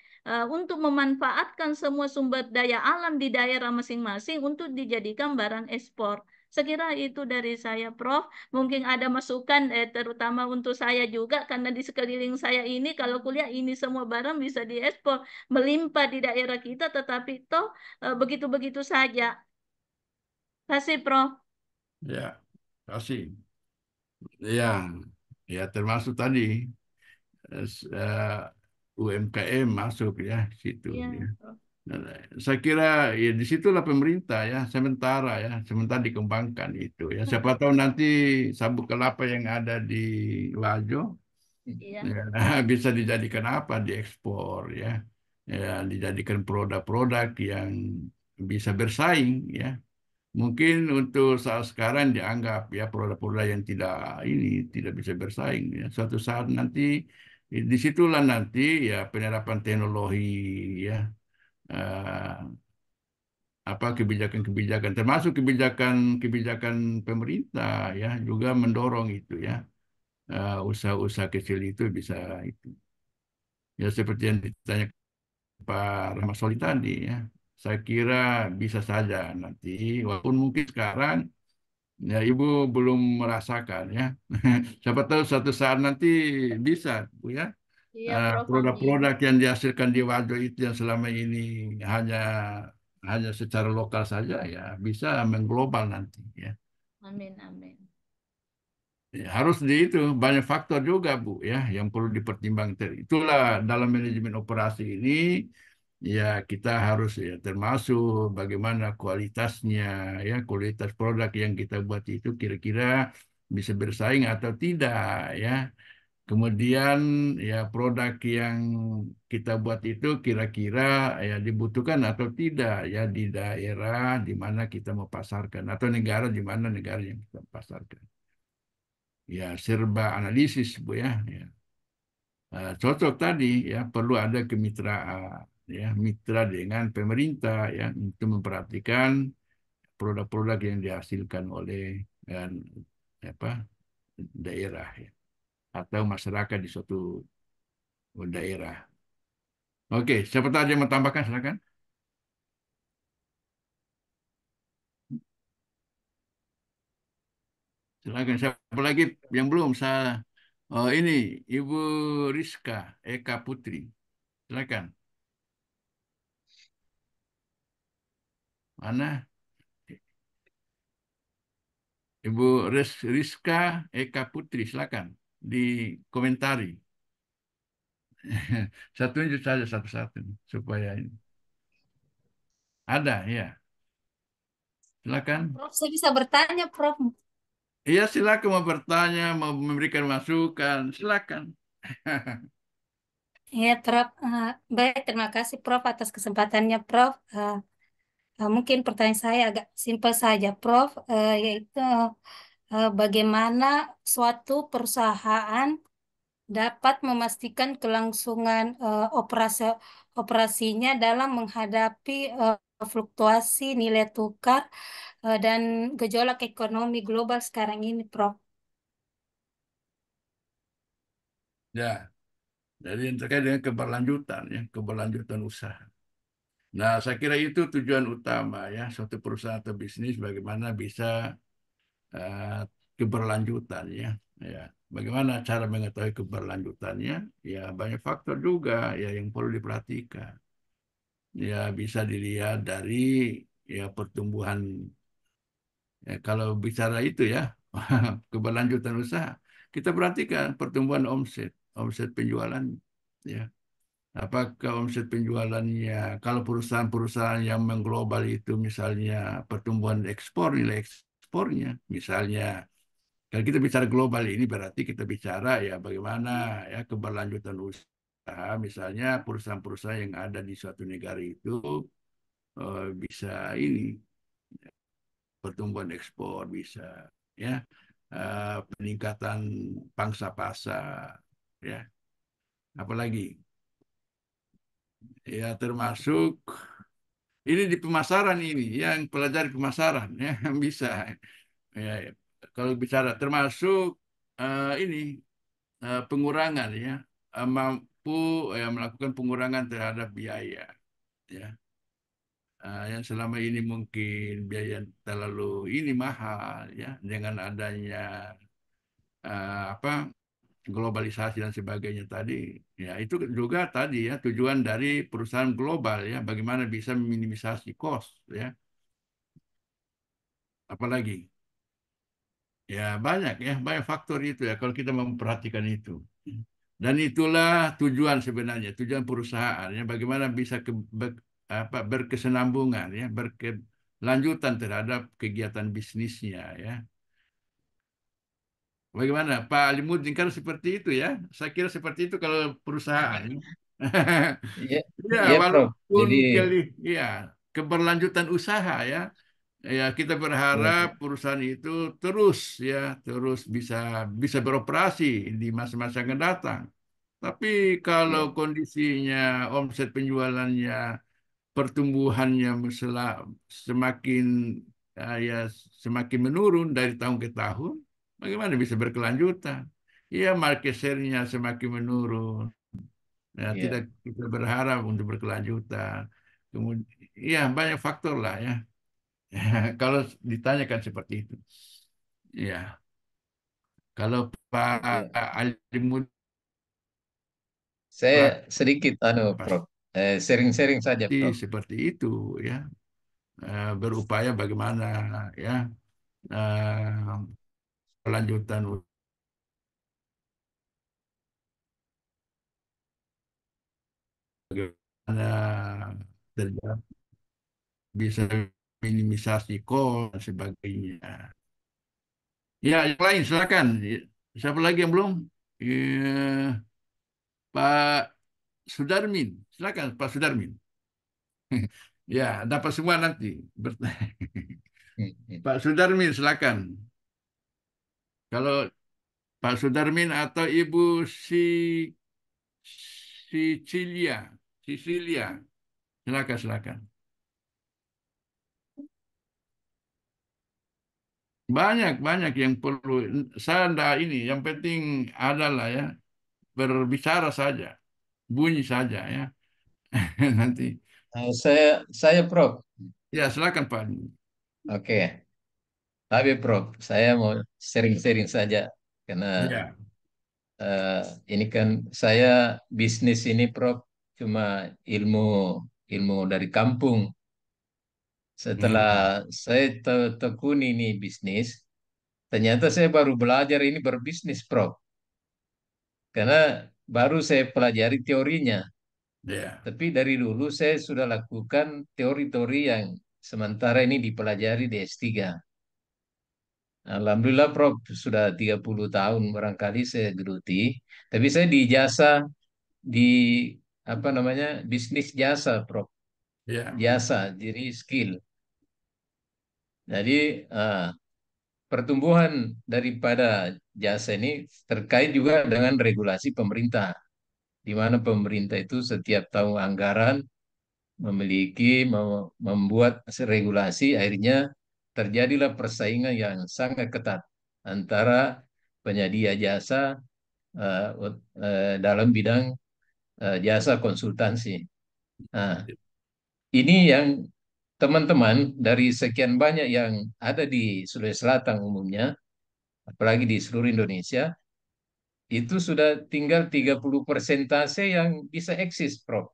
untuk memanfaatkan semua sumber daya alam di daerah masing-masing untuk dijadikan barang ekspor. Sekira itu dari saya, Prof. Mungkin ada masukan, terutama untuk saya juga, karena di sekeliling saya ini, kalau kuliah ini semua barang bisa diekspor, melimpah di daerah kita, tetapi toh begitu-begitu saja. Kasih, Prof. Ya, kasih. Ya, ya termasuk tadi UMKM masuk ya situ Iya, ya. Prof. Nah, saya kira ya disitulah pemerintah ya sementara dikembangkan itu ya. Siapa tahu nanti sabuk kelapa yang ada di Wajo Iya, ya, bisa dijadikan apa diekspor ya. Ya dijadikan produk-produk yang bisa bersaing ya. Mungkin untuk saat sekarang dianggap ya produk-produk yang tidak bisa bersaing ya. Suatu saat nanti disitulah nanti ya penerapan teknologi ya, eh, apa kebijakan-kebijakan termasuk kebijakan-kebibijakan pemerintah ya juga mendorong itu ya. Usaha-usaha kecil itu bisa itu ya seperti yang ditanya Pak Rahmat Soli tadi ya. Saya kira bisa saja nanti walaupun mungkin sekarang ya, Ibu belum merasakan ya. Siapa tahu suatu saat nanti bisa, Bu ya. iya, Prof. Amin. Produk-produk yang dihasilkan di Wado itu yang selama ini hanya hanya secara lokal saja ya bisa mengglobal nanti ya. Amin, amin. Ya, harus di itu banyak faktor juga Bu ya yang perlu dipertimbangkan. Itulah dalam manajemen operasi ini ya kita harus ya termasuk bagaimana kualitasnya ya kualitas produk yang kita buat itu kira-kira bisa bersaing atau tidak ya. Kemudian ya produk yang kita buat itu kira-kira ya dibutuhkan atau tidak ya di daerah di mana kita mau pasarkan atau negara di mana negara yang kita pasarkan. Ya serba analisis Bu ya. Ya. Cocok tadi ya perlu ada kemitraan ya mitra dengan pemerintah ya untuk memperhatikan produk-produk yang dihasilkan oleh dan apa daerah ya atau masyarakat di suatu daerah. Oke, siapa tahu ada yang mau tambahkan silakan. Silakan siapa lagi yang belum saya oh ini Ibu Rizka Eka Putri. Silakan. Mana? Ibu Rizka Eka Putri, silakan dikomentari. Saya tunjuk saja satu-satu supaya ini. Ada, ya. Silakan. Prof, saya bisa bertanya, Prof. Iya, silakan mau bertanya, mau memberikan masukan, silakan. Ya, Prof. Baik, terima kasih, Prof, atas kesempatannya, Prof. Mungkin pertanyaan saya agak simpel saja, Prof, yaitu bagaimana suatu perusahaan dapat memastikan kelangsungan operasinya dalam menghadapi fluktuasi nilai tukar dan gejolak ekonomi global sekarang ini, Prof. Ya, jadi yang terkait dengan keberlanjutan, ya, keberlanjutan usaha. Nah, saya kira itu tujuan utama ya, suatu perusahaan atau bisnis bagaimana bisa eh, keberlanjutan ya. Ya, bagaimana cara mengetahui keberlanjutannya? Ya, banyak faktor juga ya yang perlu diperhatikan. Ya, bisa dilihat dari ya pertumbuhan. Ya, kalau bicara itu ya, keberlanjutan usaha, kita perhatikan pertumbuhan omset, omset penjualan. Ya, apakah omset penjualannya, kalau perusahaan-perusahaan yang mengglobal itu misalnya pertumbuhan ekspor, nilai ekspornya, misalnya, kalau kita bicara global ini berarti kita bicara ya bagaimana ya keberlanjutan usaha, misalnya perusahaan-perusahaan yang ada di suatu negara itu bisa ini pertumbuhan ekspor bisa ya peningkatan pangsa pasar ya apalagi ya termasuk ini di pemasaran ini yang pelajari pemasaran ya bisa ya, ya. Kalau bicara termasuk ini pengurangan ya mampu ya, melakukan pengurangan terhadap biaya ya. Yang selama ini mungkin biaya terlalu ini mahal ya dengan adanya apa globalisasi dan sebagainya tadi ya itu juga tadi ya tujuan dari perusahaan global ya bagaimana bisa meminimisasi cost ya apalagi ya banyak faktor itu ya kalau kita memperhatikan itu dan itulah tujuan sebenarnya tujuan perusahaan ya bagaimana bisa berkesinambungan ya berkelanjutan terhadap kegiatan bisnisnya ya. Bagaimana Pak Alimuddin kan seperti itu ya. Saya kira seperti itu kalau perusahaan. Iya, Ya, iya, Prof. walaupun Jadi, ya keberlanjutan usaha ya. Ya, kita iya, berharap perusahaan itu terus ya, terus bisa bisa beroperasi di masa-masa yang akan datang. Tapi kalau iya, kondisinya omset penjualannya pertumbuhannya semakin ya semakin menurun dari tahun ke tahun, bagaimana bisa berkelanjutan? Iya, market share-nya semakin menurun. Ya, tidak iya, kita berharap untuk berkelanjutan. Kemudian, iya banyak faktor lah ya. Kalau ditanyakan seperti itu. Ya, kalau Pak iya. Alimud Saya sedikit, Prof. Sharing-sharing saja, pasti Prof. seperti itu ya. Berupaya bagaimana ya eh, kelanjutan bagaimana terjadi bisa minimisasi kos dan sebagainya. Ya, yang lain silakan. Siapa lagi yang belum? Pak Sudarmin, silakan Pak Sudarmin. Ya, dapat semua nanti. Hmm, hmm. Pak Sudarmin, silakan. Kalau Pak Sudarmin atau Ibu Sicilia, Sicilia, silakan, silakan. Banyak yang perlu. Saya enggak ini. Yang penting adalah ya berbicara saja, bunyi saja ya. Nanti. Saya, Prof. Ya, silakan Pak. Oke, tapi Prof, saya mau sharing-sharing saja karena Ya. eh, ini kan saya bisnis ini, Prof, cuma ilmu ilmu dari kampung. Setelah Hmm. saya tekuni ini bisnis, ternyata saya baru belajar ini berbisnis, Prof. Karena baru saya pelajari teorinya. Ya. Tapi dari dulu saya sudah lakukan teori-teori yang sementara ini dipelajari di S3. Alhamdulillah Prof sudah 30 tahun barangkali saya geluti, tapi saya di jasa di apa namanya bisnis jasa Prof, Ya. jasa jadi skill. Jadi pertumbuhan daripada jasa ini terkait juga dengan regulasi pemerintah, di mana pemerintah itu setiap tahun anggaran membuat regulasi, akhirnya terjadilah persaingan yang sangat ketat antara penyedia jasa dalam bidang jasa konsultansi. Nah, ini yang teman-teman dari sekian banyak yang ada di Sulawesi Selatan umumnya, apalagi di seluruh Indonesia, itu sudah tinggal 30% yang bisa eksis, Prof.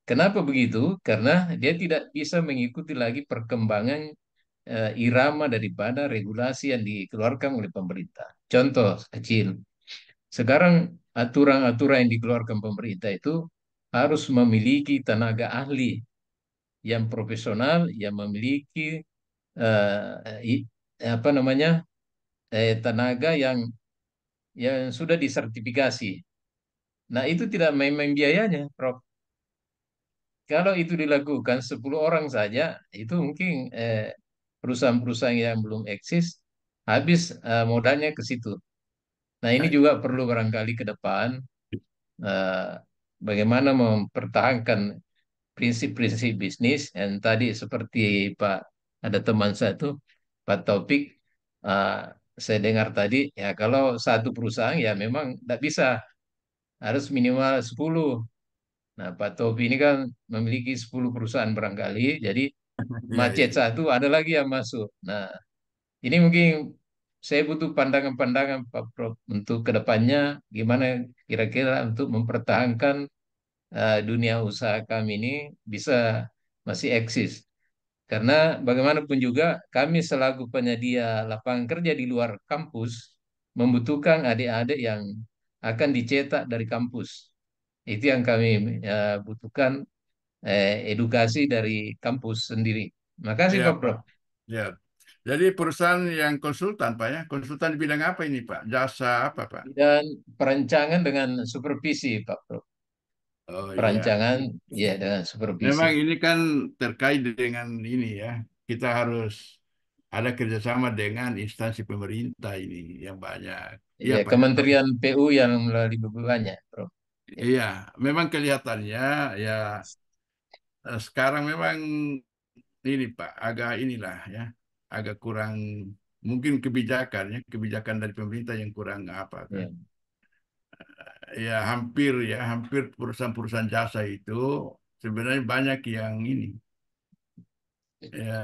Kenapa begitu? Karena dia tidak bisa mengikuti lagi perkembangan irama daripada regulasi yang dikeluarkan oleh pemerintah. Contoh kecil, sekarang aturan-aturan yang dikeluarkan pemerintah itu harus memiliki tenaga ahli yang profesional, yang memiliki apa namanya tenaga yang sudah disertifikasi. Nah itu tidak main-main biayanya, Prof. Kalau itu dilakukan 10 orang saja, itu mungkin perusahaan-perusahaan yang belum eksis habis modalnya ke situ. Nah ini juga perlu barangkali ke depan eh, bagaimana mempertahankan prinsip-prinsip bisnis yang tadi seperti Pak ada teman saya tuh Pak Taufik eh, saya dengar tadi ya kalau satu perusahaan ya memang tidak bisa harus minimal 10. Nah, Pak Taufik ini kan memiliki 10 perusahaan barangkali, jadi Iya, iya. macet satu ada lagi yang masuk. Nah, ini mungkin saya butuh pandangan-pandangan Pak Prof untuk kedepannya gimana kira-kira untuk mempertahankan dunia usaha kami ini bisa masih eksis. Karena bagaimanapun juga kami selaku penyedia lapangan kerja di luar kampus membutuhkan adik-adik yang akan dicetak dari kampus. Itu yang kami butuhkan edukasi dari kampus sendiri. Makasih Iya, Pak Pak. Prof. Ya. Jadi perusahaan yang konsultan, Pak ya. Konsultan di bidang apa ini, Pak? Jasa apa, Pak? Dan perancangan dengan supervisi Pak Prof. Oh iya. Perancangan ya dengan supervisi. Memang ini kan terkait dengan ini ya. Kita harus ada kerjasama dengan instansi pemerintah ini yang banyak. Iya, Ya, Pak ya. Kementerian PU yang lebih banyak Prof. Ya, Iya, memang kelihatannya ya sekarang memang ini Pak, agak inilah ya, agak kurang mungkin kebijakannya, kebijakan dari pemerintah yang kurang apa kan. ya, Ya hampir perusahaan-perusahaan jasa itu sebenarnya banyak yang ini ya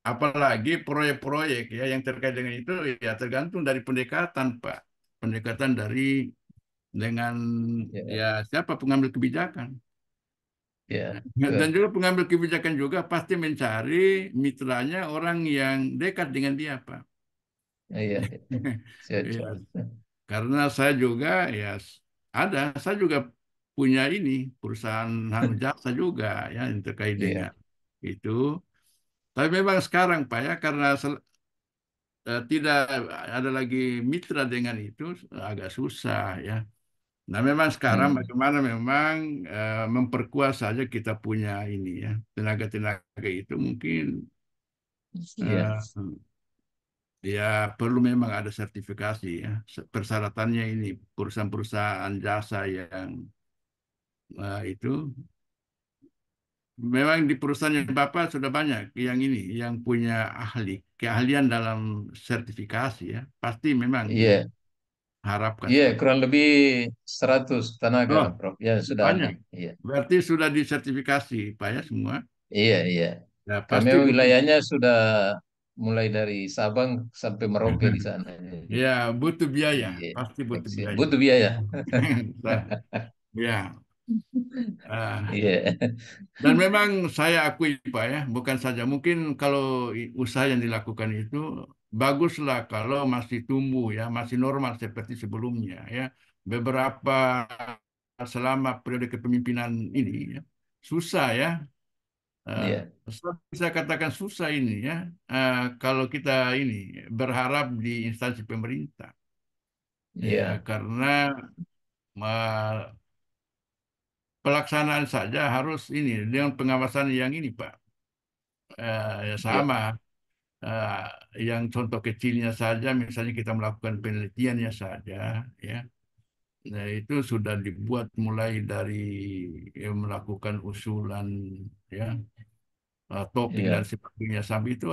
apalagi proyek-proyek ya yang terkait dengan itu ya tergantung dari pendekatan Pak. Pendekatan dari dengan ya, ya siapa pengambil kebijakan. ya, Dan betul. juga pengambil kebijakan juga pasti mencari mitranya orang yang dekat dengan dia, Pak. Iya, siap, Ya, siap. karena saya juga ya saya juga punya ini perusahaan jasa juga ya yang terkait Iya, dengan itu. Tapi memang sekarang Pak ya karena tidak ada lagi mitra dengan itu agak susah ya. Nah, memang sekarang hmm, bagaimana memang memperkuat saja kita punya ini ya tenaga-tenaga itu mungkin iya, eh, ya perlu memang ada sertifikasi ya. Persyaratannya ini perusahaan-perusahaan jasa yang itu memang di perusahaan Bapak sudah banyak yang ini yang punya keahlian dalam sertifikasi ya. Pasti memang iya, diharapkan iya, seperti kurang lebih 100 tenaga, oh Prof. Ya, sudah ada. banyak. Iya, Berarti sudah disertifikasi Pak ya semua. iya, iya. Ya Kami pasti memang butuh. wilayahnya sudah mulai dari Sabang sampai Merauke di sana. Jadi, Ya, butuh biaya, iya, pasti butuh biaya. butuh biaya. Ya, ah, Iya, dan memang saya akui Pak ya, bukan saja mungkin kalau usaha yang dilakukan itu baguslah kalau masih tumbuh ya, masih normal seperti sebelumnya ya. Beberapa selama periode kepemimpinan ini ya, susah ya Eh, Iya, saya bisa katakan susah ini ya, kalau kita ini berharap di instansi pemerintah, ya iya, karena eh, pelaksanaan saja harus ini dengan pengawasan yang ini Pak. Ya iya, sama. Eh, yang contoh kecilnya saja, misalnya kita melakukan penelitiannya saja, ya, nah itu sudah dibuat mulai dari melakukan usulan, ya, topik dan iya, sebagainya sampai itu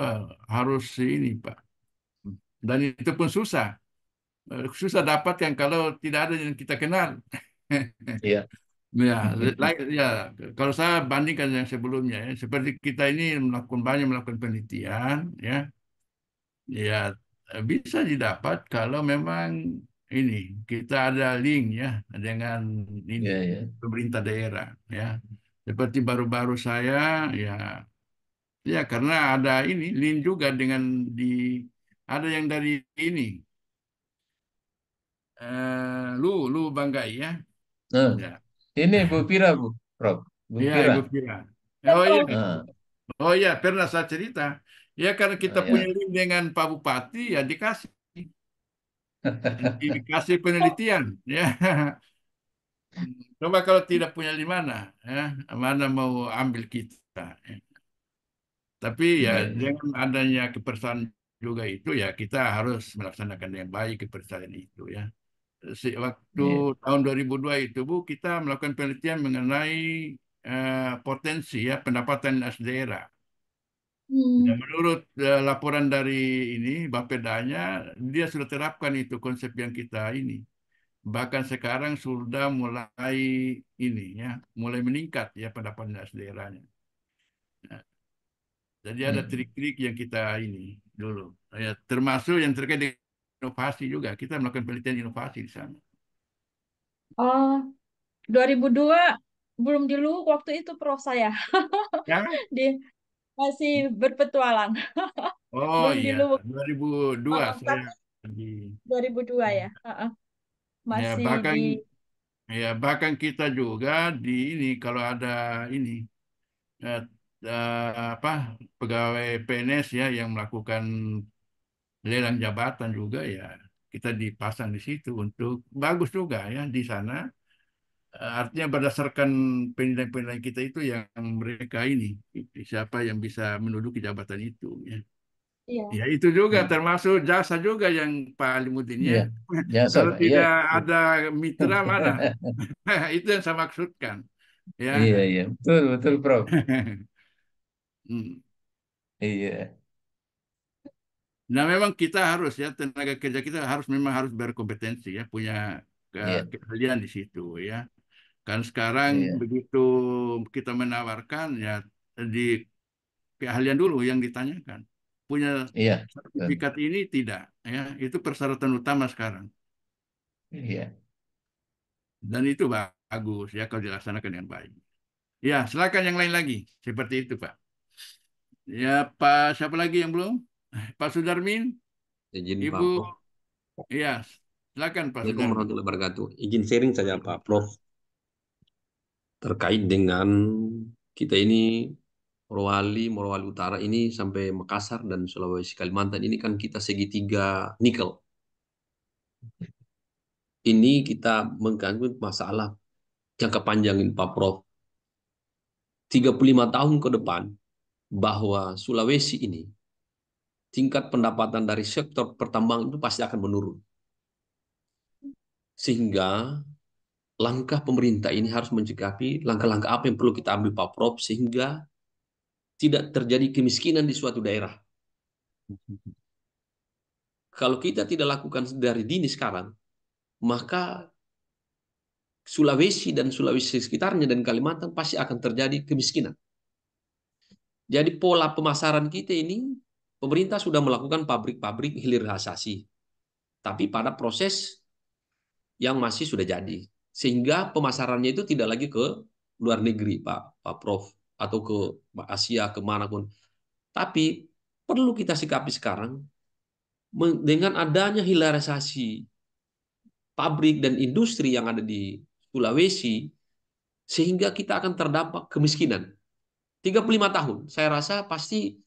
harus ini Pak. Dan itu pun susah, susah dapat yang kalau tidak ada yang kita kenal. iya, Ya, ya, kalau saya bandingkan yang sebelumnya, ya, seperti kita ini melakukan penelitian, ya, ya bisa didapat kalau memang ini kita ada link ya dengan ini iya, iya, pemerintah daerah, ya. Seperti baru-baru saya ya, ya karena ada ini link juga dengan di ada yang dari ini lu Banggai ya. Nah, Ya. ini Bu Pira, Bu, Prof. Bu Ya, Pira. Ibu Fira. Ya, Oh iya, Prof. Ah, oh iya, pernah saya cerita. Ya karena kita punya ya. link dengan Pak Bupati, ya dikasih penelitian, ya. Coba kalau tidak punya di mana, ya, mana mau ambil kita. Ya. Tapi ya Iya, iya, dengan adanya kepercayaan juga itu ya kita harus melaksanakan yang baik kepercayaan itu ya. Waktu iya, tahun 2002 itu Bu kita melakukan penelitian mengenai potensi ya pendapatan dinas daerah. Ya, Hmm. menurut laporan dari ini Bapedanya, dia sudah terapkan itu konsep yang kita ini. Bahkan sekarang sudah mulai ini ya, mulai meningkat ya pendapatan dinas daerahnya. Nah, jadi ada iya, trik-trik yang kita ini dulu. Ya, termasuk yang terkait dengan inovasi juga. Kita melakukan penelitian inovasi di sana. Oh, 2002 belum di Luwuk waktu itu Prof saya. Ya? Di masih berpetualang. Oh Belum di iya, Luwuk. 2002 saya Tapi di 2002 ya. ya Masih bahkan di kita juga di ini kalau ada ini eh, apa pegawai PNS ya yang melakukan lelang jabatan juga ya kita dipasang di situ untuk bagus juga ya di sana. Artinya berdasarkan penilaian-penilaian kita itu yang mereka ini siapa yang bisa menduduki jabatan itu ya. iya. Ya itu juga iya, termasuk jasa juga yang Pak Alimuddin ya. iya. Jasa, Kalau Pak. Iya, tidak betul. ada mitra mana? Itu yang saya maksudkan ya. Iya, iya. Betul, betul, Prof. Hmm. Iya, Nah, memang kita harus ya tenaga kerja kita memang harus berkompetensi ya, punya iya, keahlian di situ ya. Kan sekarang iya, begitu kita menawarkan ya di keahlian dulu yang ditanyakan. Punya iya. Betul. sertifikat ini tidak ya, itu persyaratan utama sekarang. Iya. Dan itu bagus ya kalau dilaksanakan dengan baik. Ya, silakan yang lain lagi. Seperti itu, Pak. Ya, Pak, siapa lagi yang belum? Pak Sudarmin, Izin Pak Ibu, Prof. ya, silakan Pak Assalamualaikum Sudarmin. warahmatullahi wabarakatuh. Izin sharing saja Pak Prof. Terkait dengan kita ini Morowali Utara ini sampai Makassar dan Sulawesi Kalimantan ini kan kita segitiga nikel. Ini kita mengganggu masalah jangka panjang ini Pak Prof. 35 tahun ke depan bahwa Sulawesi ini tingkat pendapatan dari sektor pertambangan itu pasti akan menurun. Sehingga langkah pemerintah ini harus mencikapi langkah-langkah apa yang perlu kita ambil Pak Prof sehingga tidak terjadi kemiskinan di suatu daerah. Kalau kita tidak lakukan dari dini sekarang, maka Sulawesi dan Sulawesi sekitarnya dan Kalimantan pasti akan terjadi kemiskinan. Jadi pola pemasaran kita ini, pemerintah sudah melakukan pabrik-pabrik hilirisasi, tapi pada proses yang masih sudah jadi. Sehingga pemasarannya itu tidak lagi ke luar negeri, Pak Prof, atau ke Asia, kemanapun. Tapi perlu kita sikapi sekarang, dengan adanya hilirisasi pabrik dan industri yang ada di Sulawesi, sehingga kita akan terdampak kemiskinan. 35 tahun. Saya rasa pasti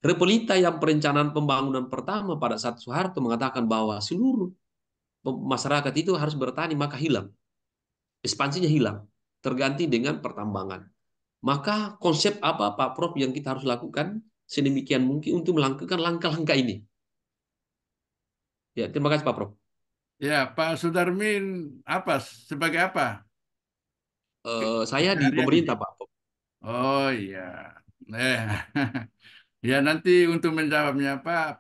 Repelita yang perencanaan pembangunan pertama pada saat Soeharto mengatakan bahwa seluruh masyarakat itu harus bertani, maka hilang. Ekspansinya hilang. Terganti dengan pertambangan. Maka konsep apa Pak Prof yang kita harus lakukan sedemikian mungkin untuk melakukan langkah-langkah ini? Ya, terima kasih Pak Prof. Ya, Pak Sudarmin sebagai apa? Saya di pemerintah Pak Prof. Oh iya. Ya nanti untuk menjawabnya Pak,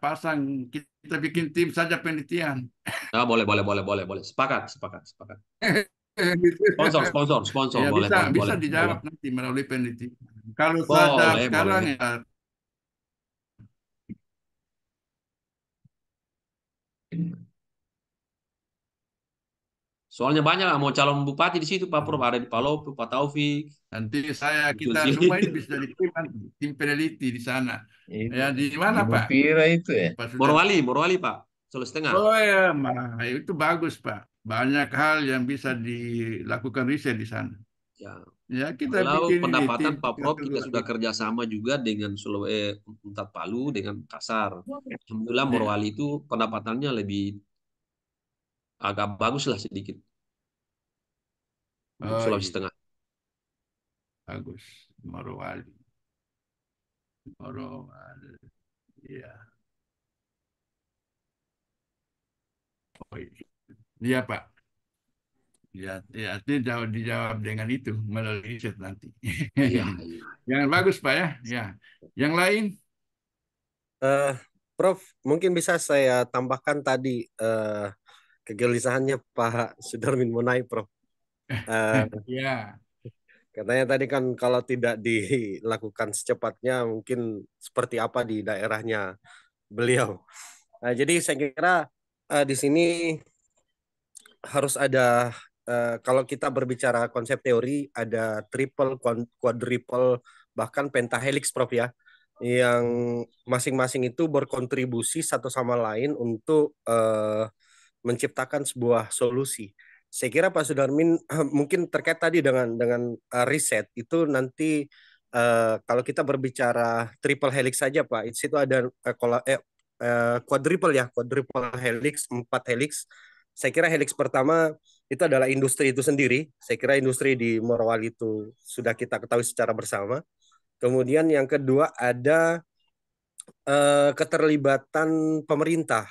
kita bikin tim saja penelitian. Nah, boleh. Sepakat. Sponsor, Ya boleh. bisa dijawab nanti melalui penelitian. Kalau Boleh. sekarang ya. Soalnya banyak mau calon bupati di situ Pak Prof, ada di Palopo, Pak Taufik. Nanti kita semua ini bisa jadi tim peneliti di sana. Ya di mana Ibu Pak? Fira itu ya? Morowali Pak, Sulawesi Tengah. Oh ya, itu bagus Pak. Banyak hal yang bisa dilakukan riset di sana. Ya kita Kalau bikin pendapatan ini, Pak Prof kita sudah kerjasama juga dengan Untat Palu dengan Kasar. Alhamdulillah Morowali itu pendapatannya lebih agak bagus lah sedikit. Sulawesi Tengah. Bagus, Morowali. Iya. Oh iya Pak. Ya, dijawab dengan itu melalui riset nanti. Iya. Yang bagus Pak ya. Ya. Yang lain? Prof, mungkin bisa saya tambahkan tadi kegelisahannya Pak Sudarmin Monai, Prof. Ya. Katanya tadi kan kalau tidak dilakukan secepatnya mungkin seperti apa di daerahnya beliau. Nah, jadi saya kira di sini harus ada kalau kita berbicara konsep teori ada triple, quadruple, bahkan pentahelix Prof ya, yang masing-masing itu berkontribusi satu sama lain untuk menciptakan sebuah solusi. Saya kira Pak Sudarmin mungkin terkait tadi dengan riset itu nanti kalau kita berbicara triple helix saja Pak, itu ada quadruple helix, 4 helix. Saya kira helix pertama itu adalah industri itu sendiri. Saya kira industri di Morowali itu sudah kita ketahui secara bersama. Kemudian yang kedua ada keterlibatan pemerintah.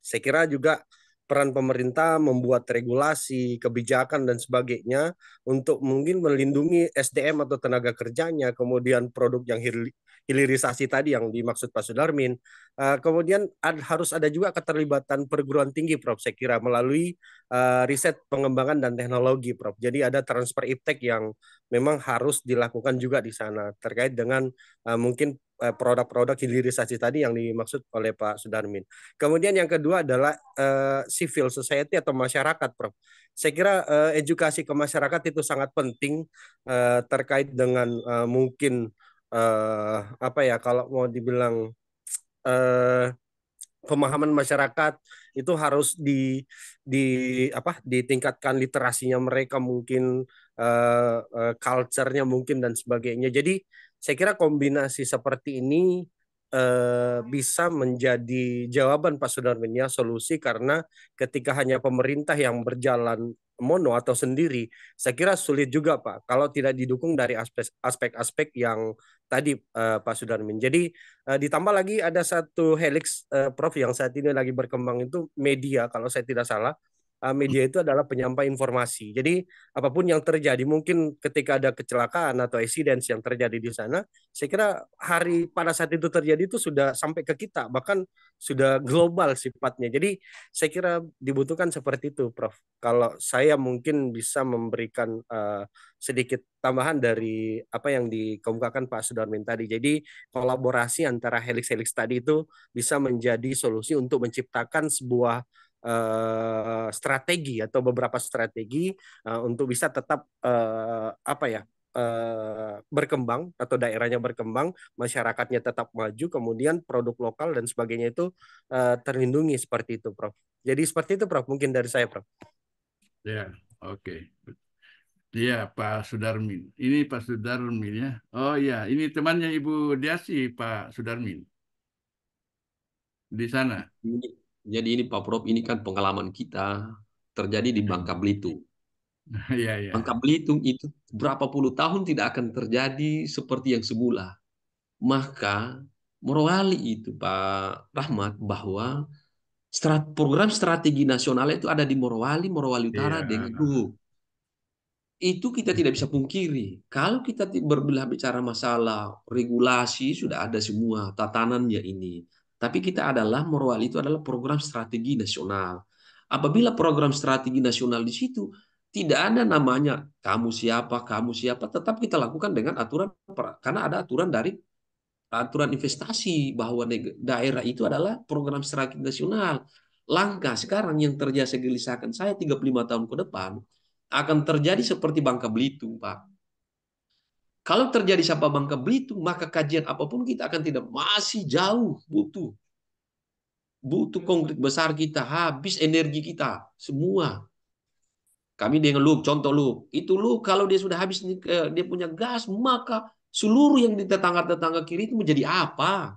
Saya kira juga peran pemerintah membuat regulasi, kebijakan dan sebagainya untuk mungkin melindungi SDM atau tenaga kerjanya, kemudian produk yang hilirisasi tadi yang dimaksud Pak Sudarmin. Kemudian harus ada juga keterlibatan perguruan tinggi, Prof. Saya kira melalui riset pengembangan dan teknologi, Prof. Jadi ada transfer iptek yang memang harus dilakukan juga di sana terkait dengan mungkin produk-produk hilirisasi tadi yang dimaksud oleh Pak Sudarmin. Kemudian yang kedua adalah civil society atau masyarakat, Prof. Saya kira edukasi ke masyarakat itu sangat penting terkait dengan mungkin apa ya kalau mau dibilang pemahaman masyarakat itu harus ditingkatkan literasinya mereka mungkin culture-nya mungkin dan sebagainya. Jadi saya kira kombinasi seperti ini bisa menjadi jawaban Pak Sudarmin ya, solusi, karena ketika hanya pemerintah yang berjalan mono atau sendiri, saya kira sulit juga Pak kalau tidak didukung dari aspek-aspek yang tadi Pak Sudarmin. Jadi ditambah lagi ada satu helix Prof yang saat ini lagi berkembang itu media, kalau saya tidak salah. Media itu adalah penyampai informasi. Jadi apapun yang terjadi, mungkin ketika ada kecelakaan atau accident yang terjadi di sana, saya kira pada saat itu terjadi itu sudah sampai ke kita, bahkan sudah global sifatnya. Jadi saya kira dibutuhkan seperti itu, Prof. Kalau saya mungkin bisa memberikan sedikit tambahan dari apa yang dikemukakan Pak Sudarmin tadi. Jadi kolaborasi antara helix-helix tadi itu bisa menjadi solusi untuk menciptakan sebuah strategi atau beberapa strategi untuk bisa tetap berkembang atau daerahnya berkembang, masyarakatnya tetap maju, kemudian produk lokal dan sebagainya itu terlindungi seperti itu, Prof. Jadi seperti itu, Prof. Mungkin dari saya, Prof. Ya, oke. Iya, Pak Sudarmin. Ini Pak Sudarmin ya. Oh iya, ini temannya Ibu Diasi, Pak Sudarmin. Di sana. Jadi ini Pak Prof, ini kan pengalaman kita terjadi di Bangka Belitung. Iya, iya. Bangka Belitung itu berapa puluh tahun tidak akan terjadi seperti yang semula. Maka Morowali itu Pak Rahmat bahwa program strategi nasional itu ada di Morowali, Morowali Utara Iya. dengan Luhuk. Itu kita tidak bisa pungkiri. Kalau kita berbelah bicara masalah regulasi, sudah ada semua tatanannya ini. Tapi kita adalah, Morowali itu adalah program strategi nasional. Apabila program strategi nasional di situ, tidak ada namanya kamu siapa, tetap kita lakukan dengan aturan, karena ada aturan dari aturan investasi bahwa daerah itu adalah program strategi nasional. Langkah sekarang yang terjadi segelisakan saya 35 tahun ke depan, akan terjadi seperti Bangka Belitung, Pak. Kalau terjadi sama Bangka Belitung, maka kajian apapun kita akan tidak, masih jauh, butuh konkret besar, kita habis energi kita semua. Kami dengan contoh itu kalau dia sudah habis dia punya gas, maka seluruh yang di tetangga-tetangga kiri itu menjadi apa?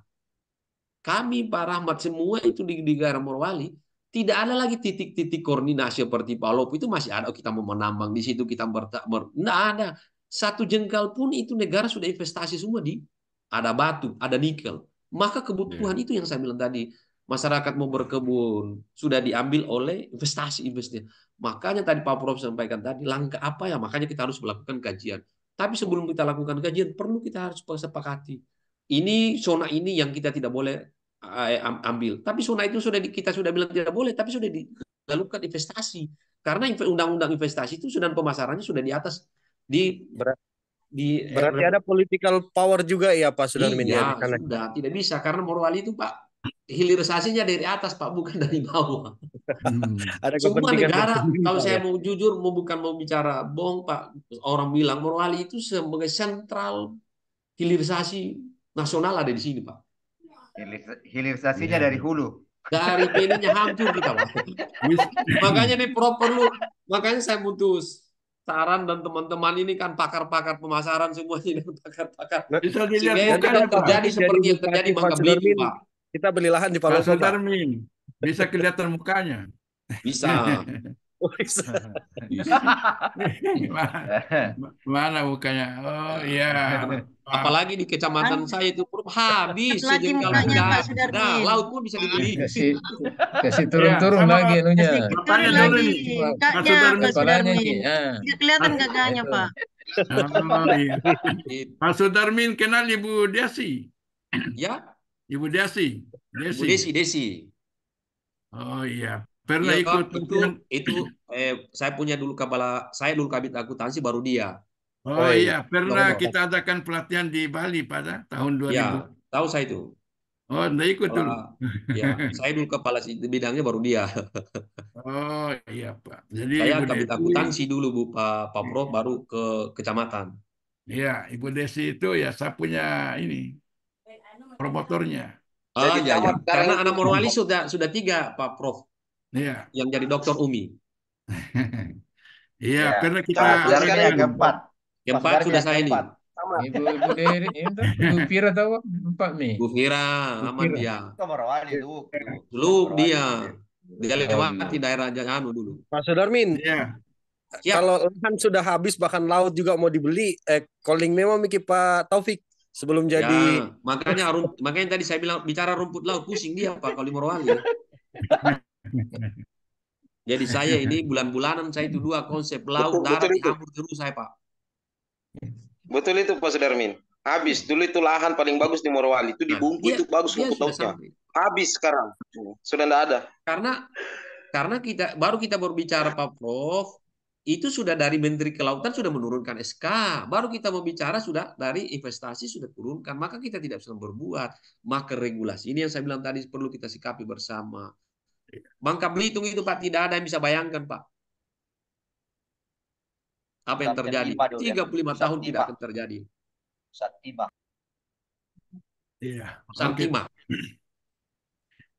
Kami Pak Rahmat semua itu di negara Morowali tidak ada lagi titik-titik koordinasi seperti Pak Lop itu masih ada. Oh, kita mau menambang di situ, kita nggak ada. Satu jengkal pun itu negara sudah investasi semua di ada batu, ada nikel. Maka kebutuhan itu yang saya bilang tadi, masyarakat mau berkebun sudah diambil oleh investasi. Makanya tadi Pak Prof sampaikan tadi, langkah apa ya? Makanya kita harus melakukan kajian. Tapi sebelum kita lakukan kajian, perlu kita harus sepakati. Ini zona ini yang kita tidak boleh ambil. Tapi zona itu kita sudah bilang tidak boleh, tapi sudah dilakukan investasi. Karena undang-undang investasi itu sudah pemasarannya sudah di atas berarti ada political power juga ya Pak Sudarmin ya iya, di sana. sudah tidak bisa karena Morowali itu Pak hilirisasinya dari atas Pak, bukan dari bawah. Ada Semua kepentingan negara, kalau saya ya. mau jujur, bukan mau bicara bohong Pak, orang bilang Morowali itu sebagai sentral hilirisasi nasional ada di sini Pak. Hilirisasinya dari hulu. Dari PN-nya hancur kita Pak. Makanya nih makanya saya putus saran dan teman-teman ini kan pakar-pakar pemasaran semuanya dan pakar-pakar. Bisa dilihat Sehingga mukanya tidak terjadi Pak. seperti yang terjadi Bangka Belitung Pak. Kita beli lahan di Pak Palopo Pak. Sudarmin, bisa kelihatan mukanya. Bisa. Bisa. Mana mukanya? Oh iya. Apalagi di kecamatan saya itu habis lagi sejengkal mukanya muda. Pak Sudarmin. Nah, laut pun bisa dibeli. Kasih turun-turun lagi anunya. Turun lagi kaknya Pak Kepalanya Sudarmin. Ki. Tidak kelihatan gagahnya Pak. Oh, iya. Pak Sudarmin kenal Ibu Desi? Ya. Ibu Desi. Ibu Desi. Oh iya. Pernah ya, ikut itu saya punya dulu saya dulu kabit akuntansi baru dia. Oh iya, pernah kita adakan pelatihan di Bali pada tahun 2000. Ya, tahu saya itu. Oh, enggak ikut dulu. Ya, saya dulu kepala bidangnya baru dia. Oh iya Pak. Jadi saya Ibu kabit akuntansi dulu Pak Prof baru ke kecamatan. Iya, Ibu Desi itu ya saya punya ini promotornya. Oh iya, ya. Karena anak Morowali sudah 3 Pak Prof. Iya. Yang jadi dokter Umi. Iya, pernah kita yang keempat sudah saya ini. Ibu Deri, Ibu Fira tahu Pak nih. Bu Fira, aman dia. Lu dia. Dia lewati daerah Janganu dulu. Pak Sudarmin. Iya. Kalau lahan sudah habis bahkan laut juga mau dibeli, calling memo Miki Pak Taufik sebelum jadi. Ya, makanya tadi saya bilang bicara rumput laut pusing dia Pak kalau di Morowali. Jadi saya ini bulan-bulanan saya itu 2 konsep laut darat diambur terus saya Pak. Betul itu Pak Sudarmin. Habis dulu itu lahan paling bagus di Morowali itu di Bungku itu bagus rumput lautnya. Habis sekarang sudah tidak ada. Karena kita berbicara Pak Prof, itu sudah dari Menteri Kelautan sudah menurunkan SK. Baru kita mau bicara sudah dari investasi sudah turunkan. Maka kita tidak bisa berbuat. Maka regulasi ini yang saya bilang tadi perlu kita sikapi bersama. Bangka Belitung itu Pak tidak ada yang bisa bayangkan Pak. Apa yang terjadi? 35 tahun tidak akan terjadi. Iya. Santima.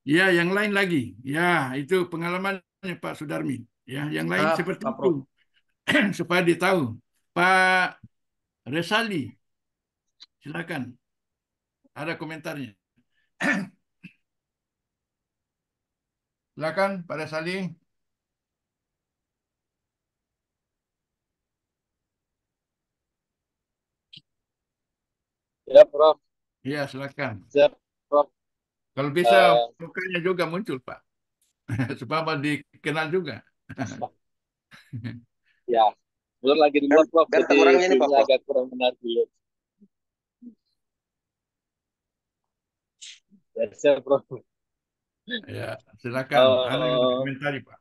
Ya, yang lain lagi. Ya, itu pengalamannya Pak Sudarmin. Ya, yang lain seperti itu. Supaya dia tahu. Pak Resali, silakan. Ada komentarnya. Silakan, Pak Resali. Ya, Prof. Iya, silakan. Siap, Prof. Kalau bisa mukanya juga muncul, Pak. Supaya dikenal juga. Ya, belum lagi di luar, Prof. Biar Jadi kurangnya ini, Pak filmnya Prof. agak kurang menarik dulu. Ya, siap, Prof. Ya, silakan. Ada yang komentari, Pak.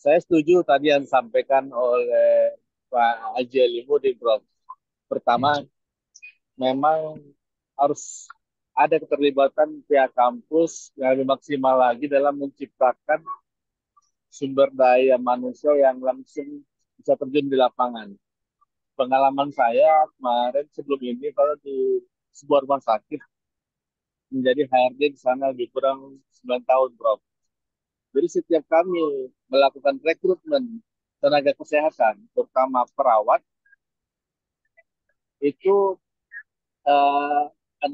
Saya setuju tadi yang disampaikan oleh Pak Haji Alimuddin, Prof. Pertama, memang harus ada keterlibatan pihak kampus yang lebih maksimal lagi dalam menciptakan sumber daya manusia yang langsung bisa terjun di lapangan. Pengalaman saya kemarin sebelum ini kalau di sebuah rumah sakit menjadi HRD di sana lebih kurang 9 tahun, Prof. Jadi setiap kami melakukan rekrutmen tenaga kesehatan, terutama perawat, itu 60%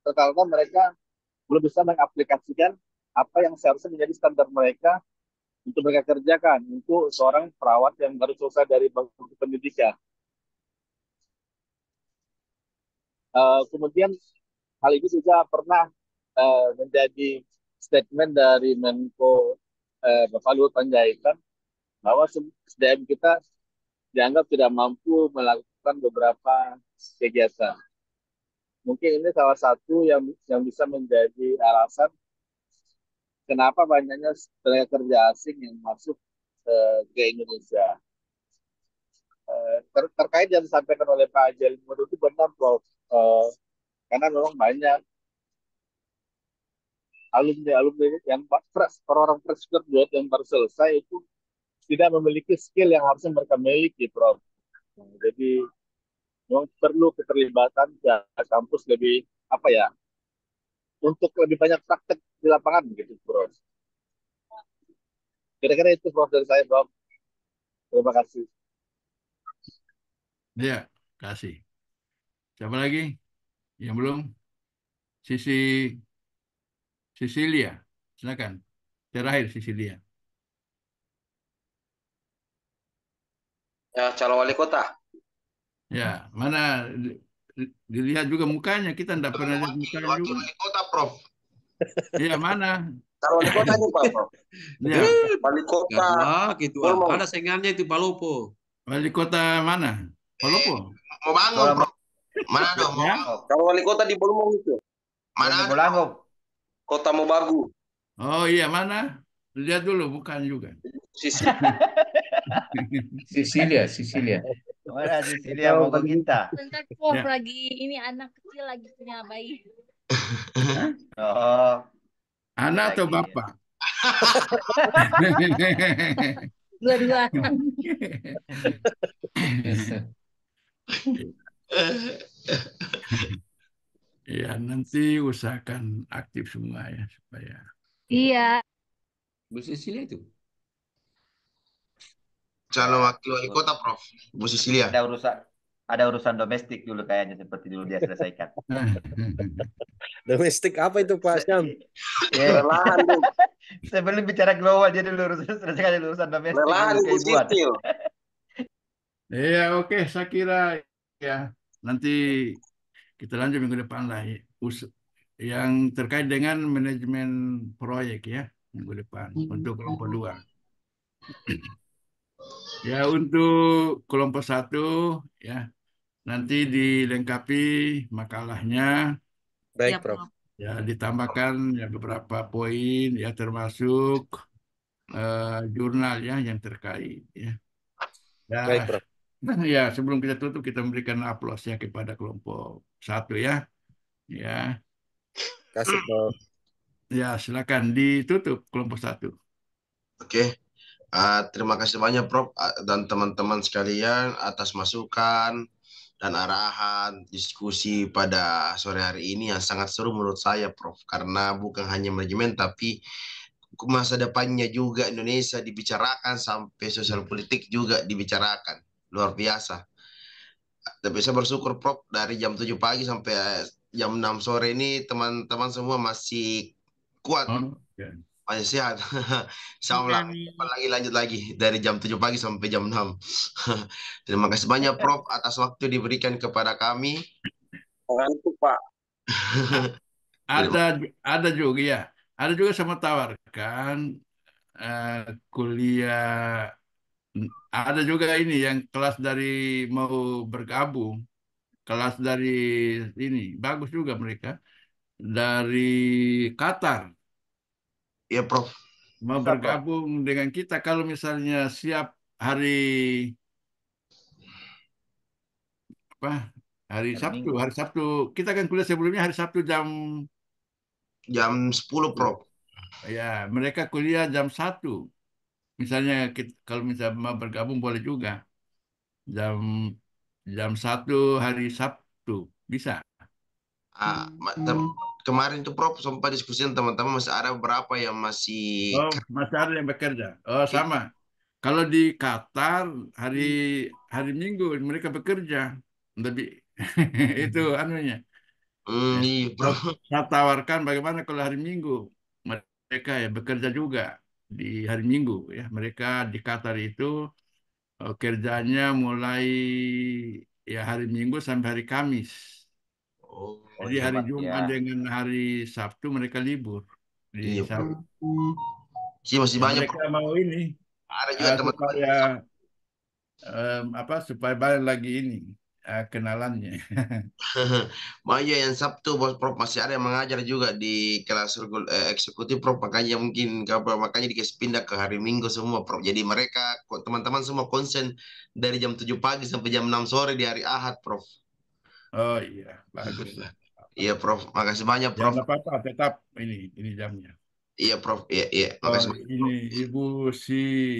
rata-rata mereka belum bisa mengaplikasikan apa yang seharusnya menjadi standar mereka untuk mereka kerjakan untuk seorang perawat yang baru selesai dari bangku pendidikan. Kemudian hal ini juga pernah menjadi statement dari Menko Bapak Luhut Panjaitan bahwa SDM kita dianggap tidak mampu melakukan beberapa kegiatan. Mungkin ini salah satu yang bisa menjadi alasan kenapa banyaknya tenaga kerja asing yang masuk ke Indonesia. Terkait yang disampaikan oleh Pak Haji Alimuddin itu benar, Prof. Karena memang banyak alumni yang fresh, orang-orang fresh graduate yang baru selesai itu tidak memiliki skill yang harusnya mereka miliki, Prof. Jadi memang perlu keterlibatan ya, kampus lebih apa ya, untuk lebih banyak praktek di lapangan gitu, Prof. Kira-kira itu, Prof, dari saya, Prof. Terima kasih. Ya, kasih. Siapa lagi yang belum? Cecilia, silakan. Terakhir Cecilia. Ya, calon wali kota. Ya, mana dilihat juga mukanya, kita tidak pernah lihat mukanya Wakil juga. wali kota, Prof. Iya, mana? Calon wali kota ini, Pak, Prof. Ya, Wali kota. Galak itu. Ngomong. Ada saingannya itu Pak Lopo. wali kota mana? Palopo. Mau bangun, Prof. Mana dong? Ya? Calon wali kota di Bolmong itu. Mana ada? Bolangop. Kota Mobagu. Oh iya, mana? Lihat dulu, bukan juga. Sisi. Sicilia. Mana Sicilia Mogok kita? Bentar, Prof, Ya. lagi ini anak kecil lagi punya bayi. Oh, Anak atau lagi. bapak? Dua-dua. Ya, nanti usahakan aktif semua ya supaya. Iya. Bu Sicilia itu. Calon wakil wali kota, Prof. Bu Sicilia. Ada urusan domestik dulu kayaknya seperti dulu dia selesaikan. Domestik apa itu Pak Syam? Relahan, Bu. Sebelum bicara global dia dulu selesaikan dulu urusan domestik Relahan, dulu Bu keibuan. Sicil. Ya, oke, saya kira ya nanti kita lanjut minggu depan lah yang terkait dengan manajemen proyek ya minggu depan untuk kelompok 2. Ya, untuk kelompok 1 ya nanti dilengkapi makalahnya. Baik, Ya, Prof. Ya, ditambahkan ya beberapa poin ya termasuk jurnal ya yang terkait ya. Baik, Prof. Ya, sebelum kita tutup kita memberikan aplaus ya kepada kelompok 1 ya. Ya. Kasih, Prof. Ya, silakan ditutup kelompok 1. Oke. Terima kasih banyak, Prof, dan teman-teman sekalian atas masukan dan arahan diskusi pada sore hari ini yang sangat seru menurut saya, Prof. Karena bukan hanya manajemen, tapi masa depannya juga Indonesia dibicarakan, sampai sosial politik juga dibicarakan. Luar biasa. Tapi saya bersyukur Prof, dari jam 7 pagi sampai jam 6 sore ini teman-teman semua masih kuat, Oh, ya. masih sehat. Insyaallah kapan lagi lanjut lagi dari jam 7 pagi sampai jam 6. Terima kasih banyak Prof atas waktu diberikan kepada kami. Ngantuk Pak. Ada juga ya. Ada juga sama tawarkan kuliah. Ada juga ini yang kelas dari mau bergabung. Kelas dari ini bagus juga mereka dari Qatar Iya Prof. mau Bisa, Prof. bergabung dengan kita kalau misalnya siap hari apa? Hari Hari Sabtu. Minggu. Hari Sabtu kita kan kuliah sebelumnya hari Sabtu jam Jam 10 Prof. ya mereka kuliah jam 1. Misalnya kalau misalnya mau bergabung boleh juga jam jam 1 hari Sabtu bisa. Kemarin tuh Prof sempat diskusi teman-teman, masih ada beberapa yang masih Oh, masih ada yang bekerja. Oh, sama. Kalau di Qatar hari hari Minggu mereka bekerja. Lebih itu anunya. iya Prof. Saya tawarkan bagaimana kalau hari Minggu mereka ya bekerja juga di hari Minggu ya. Mereka di Qatar itu kerjanya mulai ya hari Minggu sampai hari Kamis. Oh, Jadi iya. hari Hebat Jumat ya. dengan hari Sabtu mereka libur di Iya Prof. Sabtu. Sih masih Ya banyak mereka Prof. mau ini Ada juga teman-teman. supaya apa supaya banyak lagi ini kenalannya. Makanya yang Sabtu Bos Prof masih ada yang mengajar juga di kelas eksekutif Prof, makanya mungkin makanya dikasih pindah ke hari Minggu semua Prof. Jadi mereka teman-teman semua konsen dari jam 7 pagi sampai jam 6 sore di hari Ahad Prof. Oh iya, bagus lah. Iya Prof, makasih banyak Ya Prof. nggak apa-apa, tetap ini jamnya. Iya Prof, iya iya, Oh makasih banyak. ini Ibu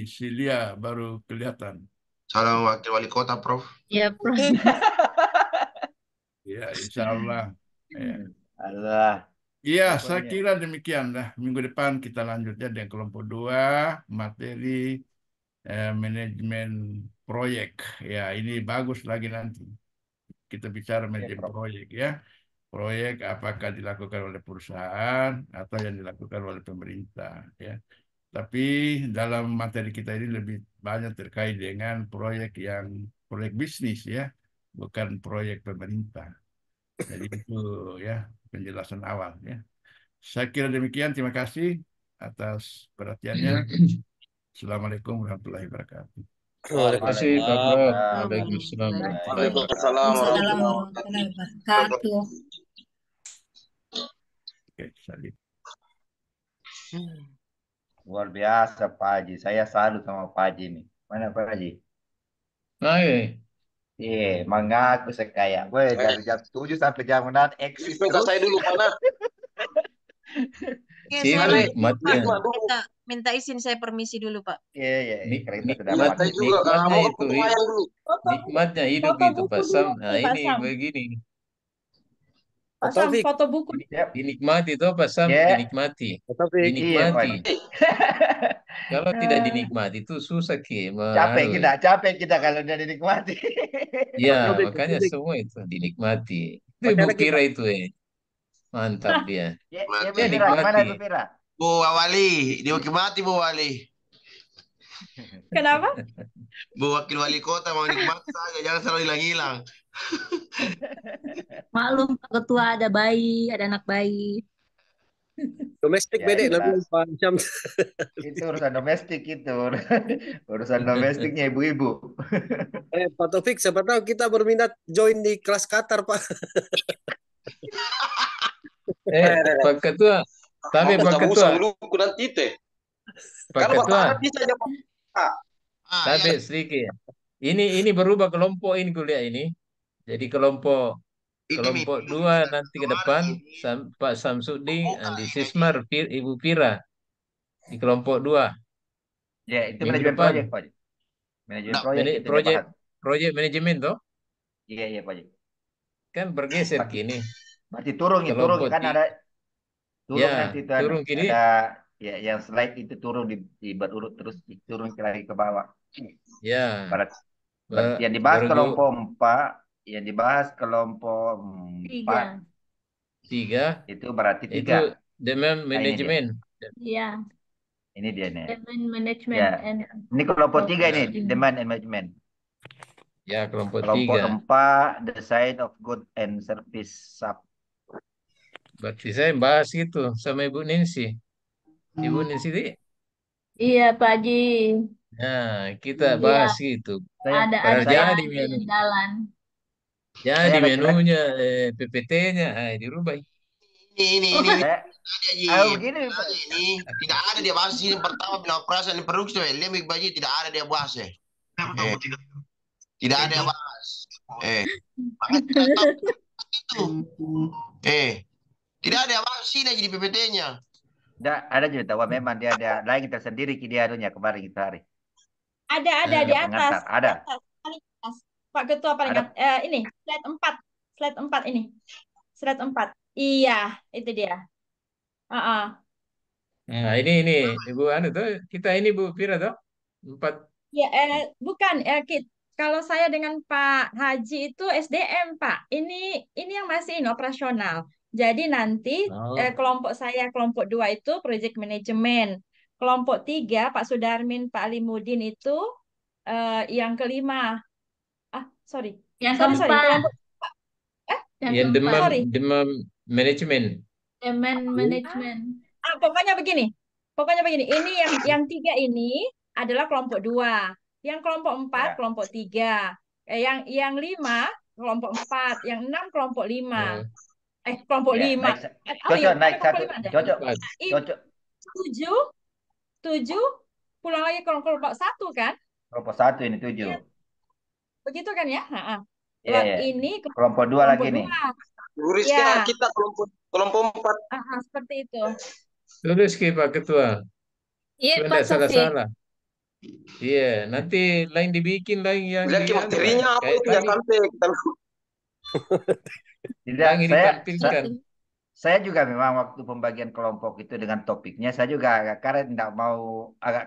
Silia baru kelihatan. Salam wakil wali kota Prof. Ya, Prof. Ya Insya Allah. Ya. Allah. Iya, saya Pokoknya. kira demikian lah. Minggu depan kita lanjut ya dengan kelompok 2 materi manajemen proyek. Ya ini bagus lagi nanti. Kita bicara Ya, manajemen Prof. proyek ya. Proyek apakah dilakukan oleh perusahaan atau yang dilakukan oleh pemerintah ya. Tapi dalam materi kita ini lebih banyak terkait dengan proyek bisnis ya, bukan proyek pemerintah. Jadi itu ya penjelasan awal ya. Saya kira demikian. Terima kasih atas perhatiannya. Assalamualaikum warahmatullahi wabarakatuh. Terima kasih Pak Prof. Waalaikumsalam. Waalaikumsalam warahmatullahi wabarakatuh. Waalaikumsalam Waalaikumsalam warahmatullahi warahmatullahi wabarakatuh. Oke, salib. Luar biasa Pak Haji. Saya salut sama Pak Haji ini. Mana Pak Haji? Hai. Mengaku sekaya. Gue dari jam 7 sampai jam 6 eksis Minta terus. saya dulu Pak Nah. Oke, Sip, saya Ada lanjut, Pak. nikmatnya. Minta izin saya permisi dulu, Pak. Iya. Kereta sudah Nikmat, saya panik. juga nikmatnya mau itu, lumayan dulu. nikmatnya hidup Foto itu buku Pak Sam. dulu Nah nih Pak ini Sam. begini, Pak Sam, Taufik, foto buku. Yep. dinikmati tuh Pak Sam, Ya. dinikmati, Taufik. Iya Pak dinikmati. Haji. Kalau tidak dinikmati itu susah ki, Capek kita kalau udah dinikmati. Ya Taufik, makanya Taufik. semua itu dinikmati. Itu Ibu Bagaimana kita? Kira itu mantap dia. Ya, Mati. Bu Fira, Nikmati. mana Bu Fira? Bu Wali, dimaki Bu Wali. Kenapa? Bu wakil wali kota mau nikmati saja, jangan selalu hilang-hilang. Maklum Pak Ketua ada bayi, ada anak bayi. Domestik Ya bedek itulah. namanya Pak Syam. Itu urusan domestik itu. Urusan domestiknya ibu-ibu. Pak Taufik, siapa tahu kita berminat join di kelas Qatar, Pak. Pak Ketua, tapi Mau Pak tamu Ketua, dulu nanti teh. Pak Kalau Ketua, Bapak bisa aja Pak. tapi Iya. sedikit. Ini berubah kelompok ini kuliah ini. Jadi kelompok Itu kelompok meeting 2 Sabtu nanti ke kemarin depan ini. Pak Samsudin, Buka Andi ini. Sismar, Ibu Pira di kelompok 2 Ya, itu minggu manajemen depan. proyek, Pak. Manajemen Nah, proyek itu dia Proyek bahas. proyek manajemen toh Iya, Pak. kan bergeser Berarti, kini. berarti turun Kelompok kan ti- ada turun ya nanti itu turun kini. ada Ya, yang slide itu turun berurut terus turun lagi ke bawah. Ya, Berarti yang dibahas bergu kelompok 4, yang dibahas kelompok 4 Tiga. 3 itu berarti itu 3. demand Nah, ini dia. manajemen. Iya. Ini dia nih. Demand management Ya. and Ini kelompok 3 ini, Marketing. demand and management. Ya, kelompok Kelompok 3. 4, the side of good and service sub. Berarti saya bahas itu sama Ibu Ninsi. Ibu Ninsi, Iya, Pak Ji. nah kita Iya, bahas itu. ada Padahal aja jadi ada menu, yang jalan. jadi Saya laki-laki. menunya PPT-nya dirubah. Ini Saya, begini, Pak. ini tidak ada dia bahas ini pertama bina operasi dan produksi. Lemik baju tidak ada dia bahas tidak ada dia bahas. Maka tidak tahu itu. Tidak ada dia bahas sini aja di PPT-nya. Ada juga tahu memang dia ada lain tersendiri dia anunya kemarin kita hari. Ada Nah, di atas. pengantar, ada. Di atas, paling atas. Pak Ketua paling Ada. atas. Ini slide 4. Slide 4 ini. Slide 4. Iya, itu dia. Nah, ini Ibu anu tuh kita ini Bu Fira tuh 4. Ya, bukan. Kalau saya dengan Pak Haji itu SDM, Pak. Ini yang masih ini operasional. Jadi nanti Oh. kelompok saya, kelompok 2 itu project management. Kelompok 3, Pak Sudarmin, Pak Alimudin itu yang kelima. Sorry. Yang Sorry, keempat. kelompok Yang demam manajemen. Demand management. Pokoknya begini. Ini yang 3 ini adalah kelompok 2. Yang kelompok 4 Ya. kelompok 3. Yang 5 kelompok 4. Yang 6 kelompok 5. Kelompok Ya, 5. Cocok naik kelompok 1. 5 ada. Cocok. 7 pulang lagi ke kelompok 1 kan? Kelompok 1 ini 7. Ya. Begitu kan ya? Iya. Ini kelompok 2 lagi nih. Rizka, kita kelompok 4. Seperti itu. Tulis Pak Ketua. Iya, Sudah Pak Sofi. salah-salah. Iya, nanti lain dibikin lain yang Lihat materinya apa kayak itu ya tadi. sampai kita Tidak, Yang ditampilkan. saya juga memang waktu pembagian kelompok itu dengan topiknya saya juga agak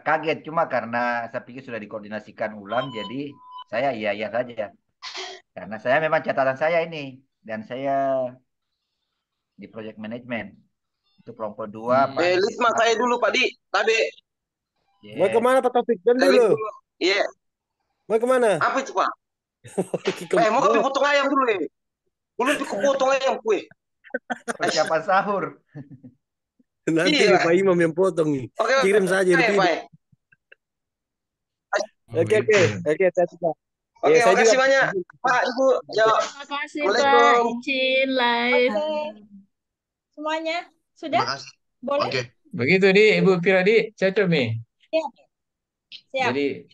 kaget cuma karena saya pikir sudah dikoordinasikan ulang jadi saya iya saja. Karena saya memang catatan saya ini dan saya di project management itu kelompok 2 Pak. Lisma saya dulu Pak Di. Tadi. Mau kemana Pak Taufik? Dan dulu. Iya. Mau kemana? Apa itu Pak? Mau kopi potong ayam dulu nih. Belum cukup potong ayam kue. Persiapan sahur. Nanti Pak Imam yang potong nih. Kirim saja Pak. Oke, saya suka. Oke, terima kasih banyak Pak Ibu. Terima kasih Pak, izin live. Semuanya sudah? Boleh? Begitu Ibu Fira cocok nih. Siap. Jadi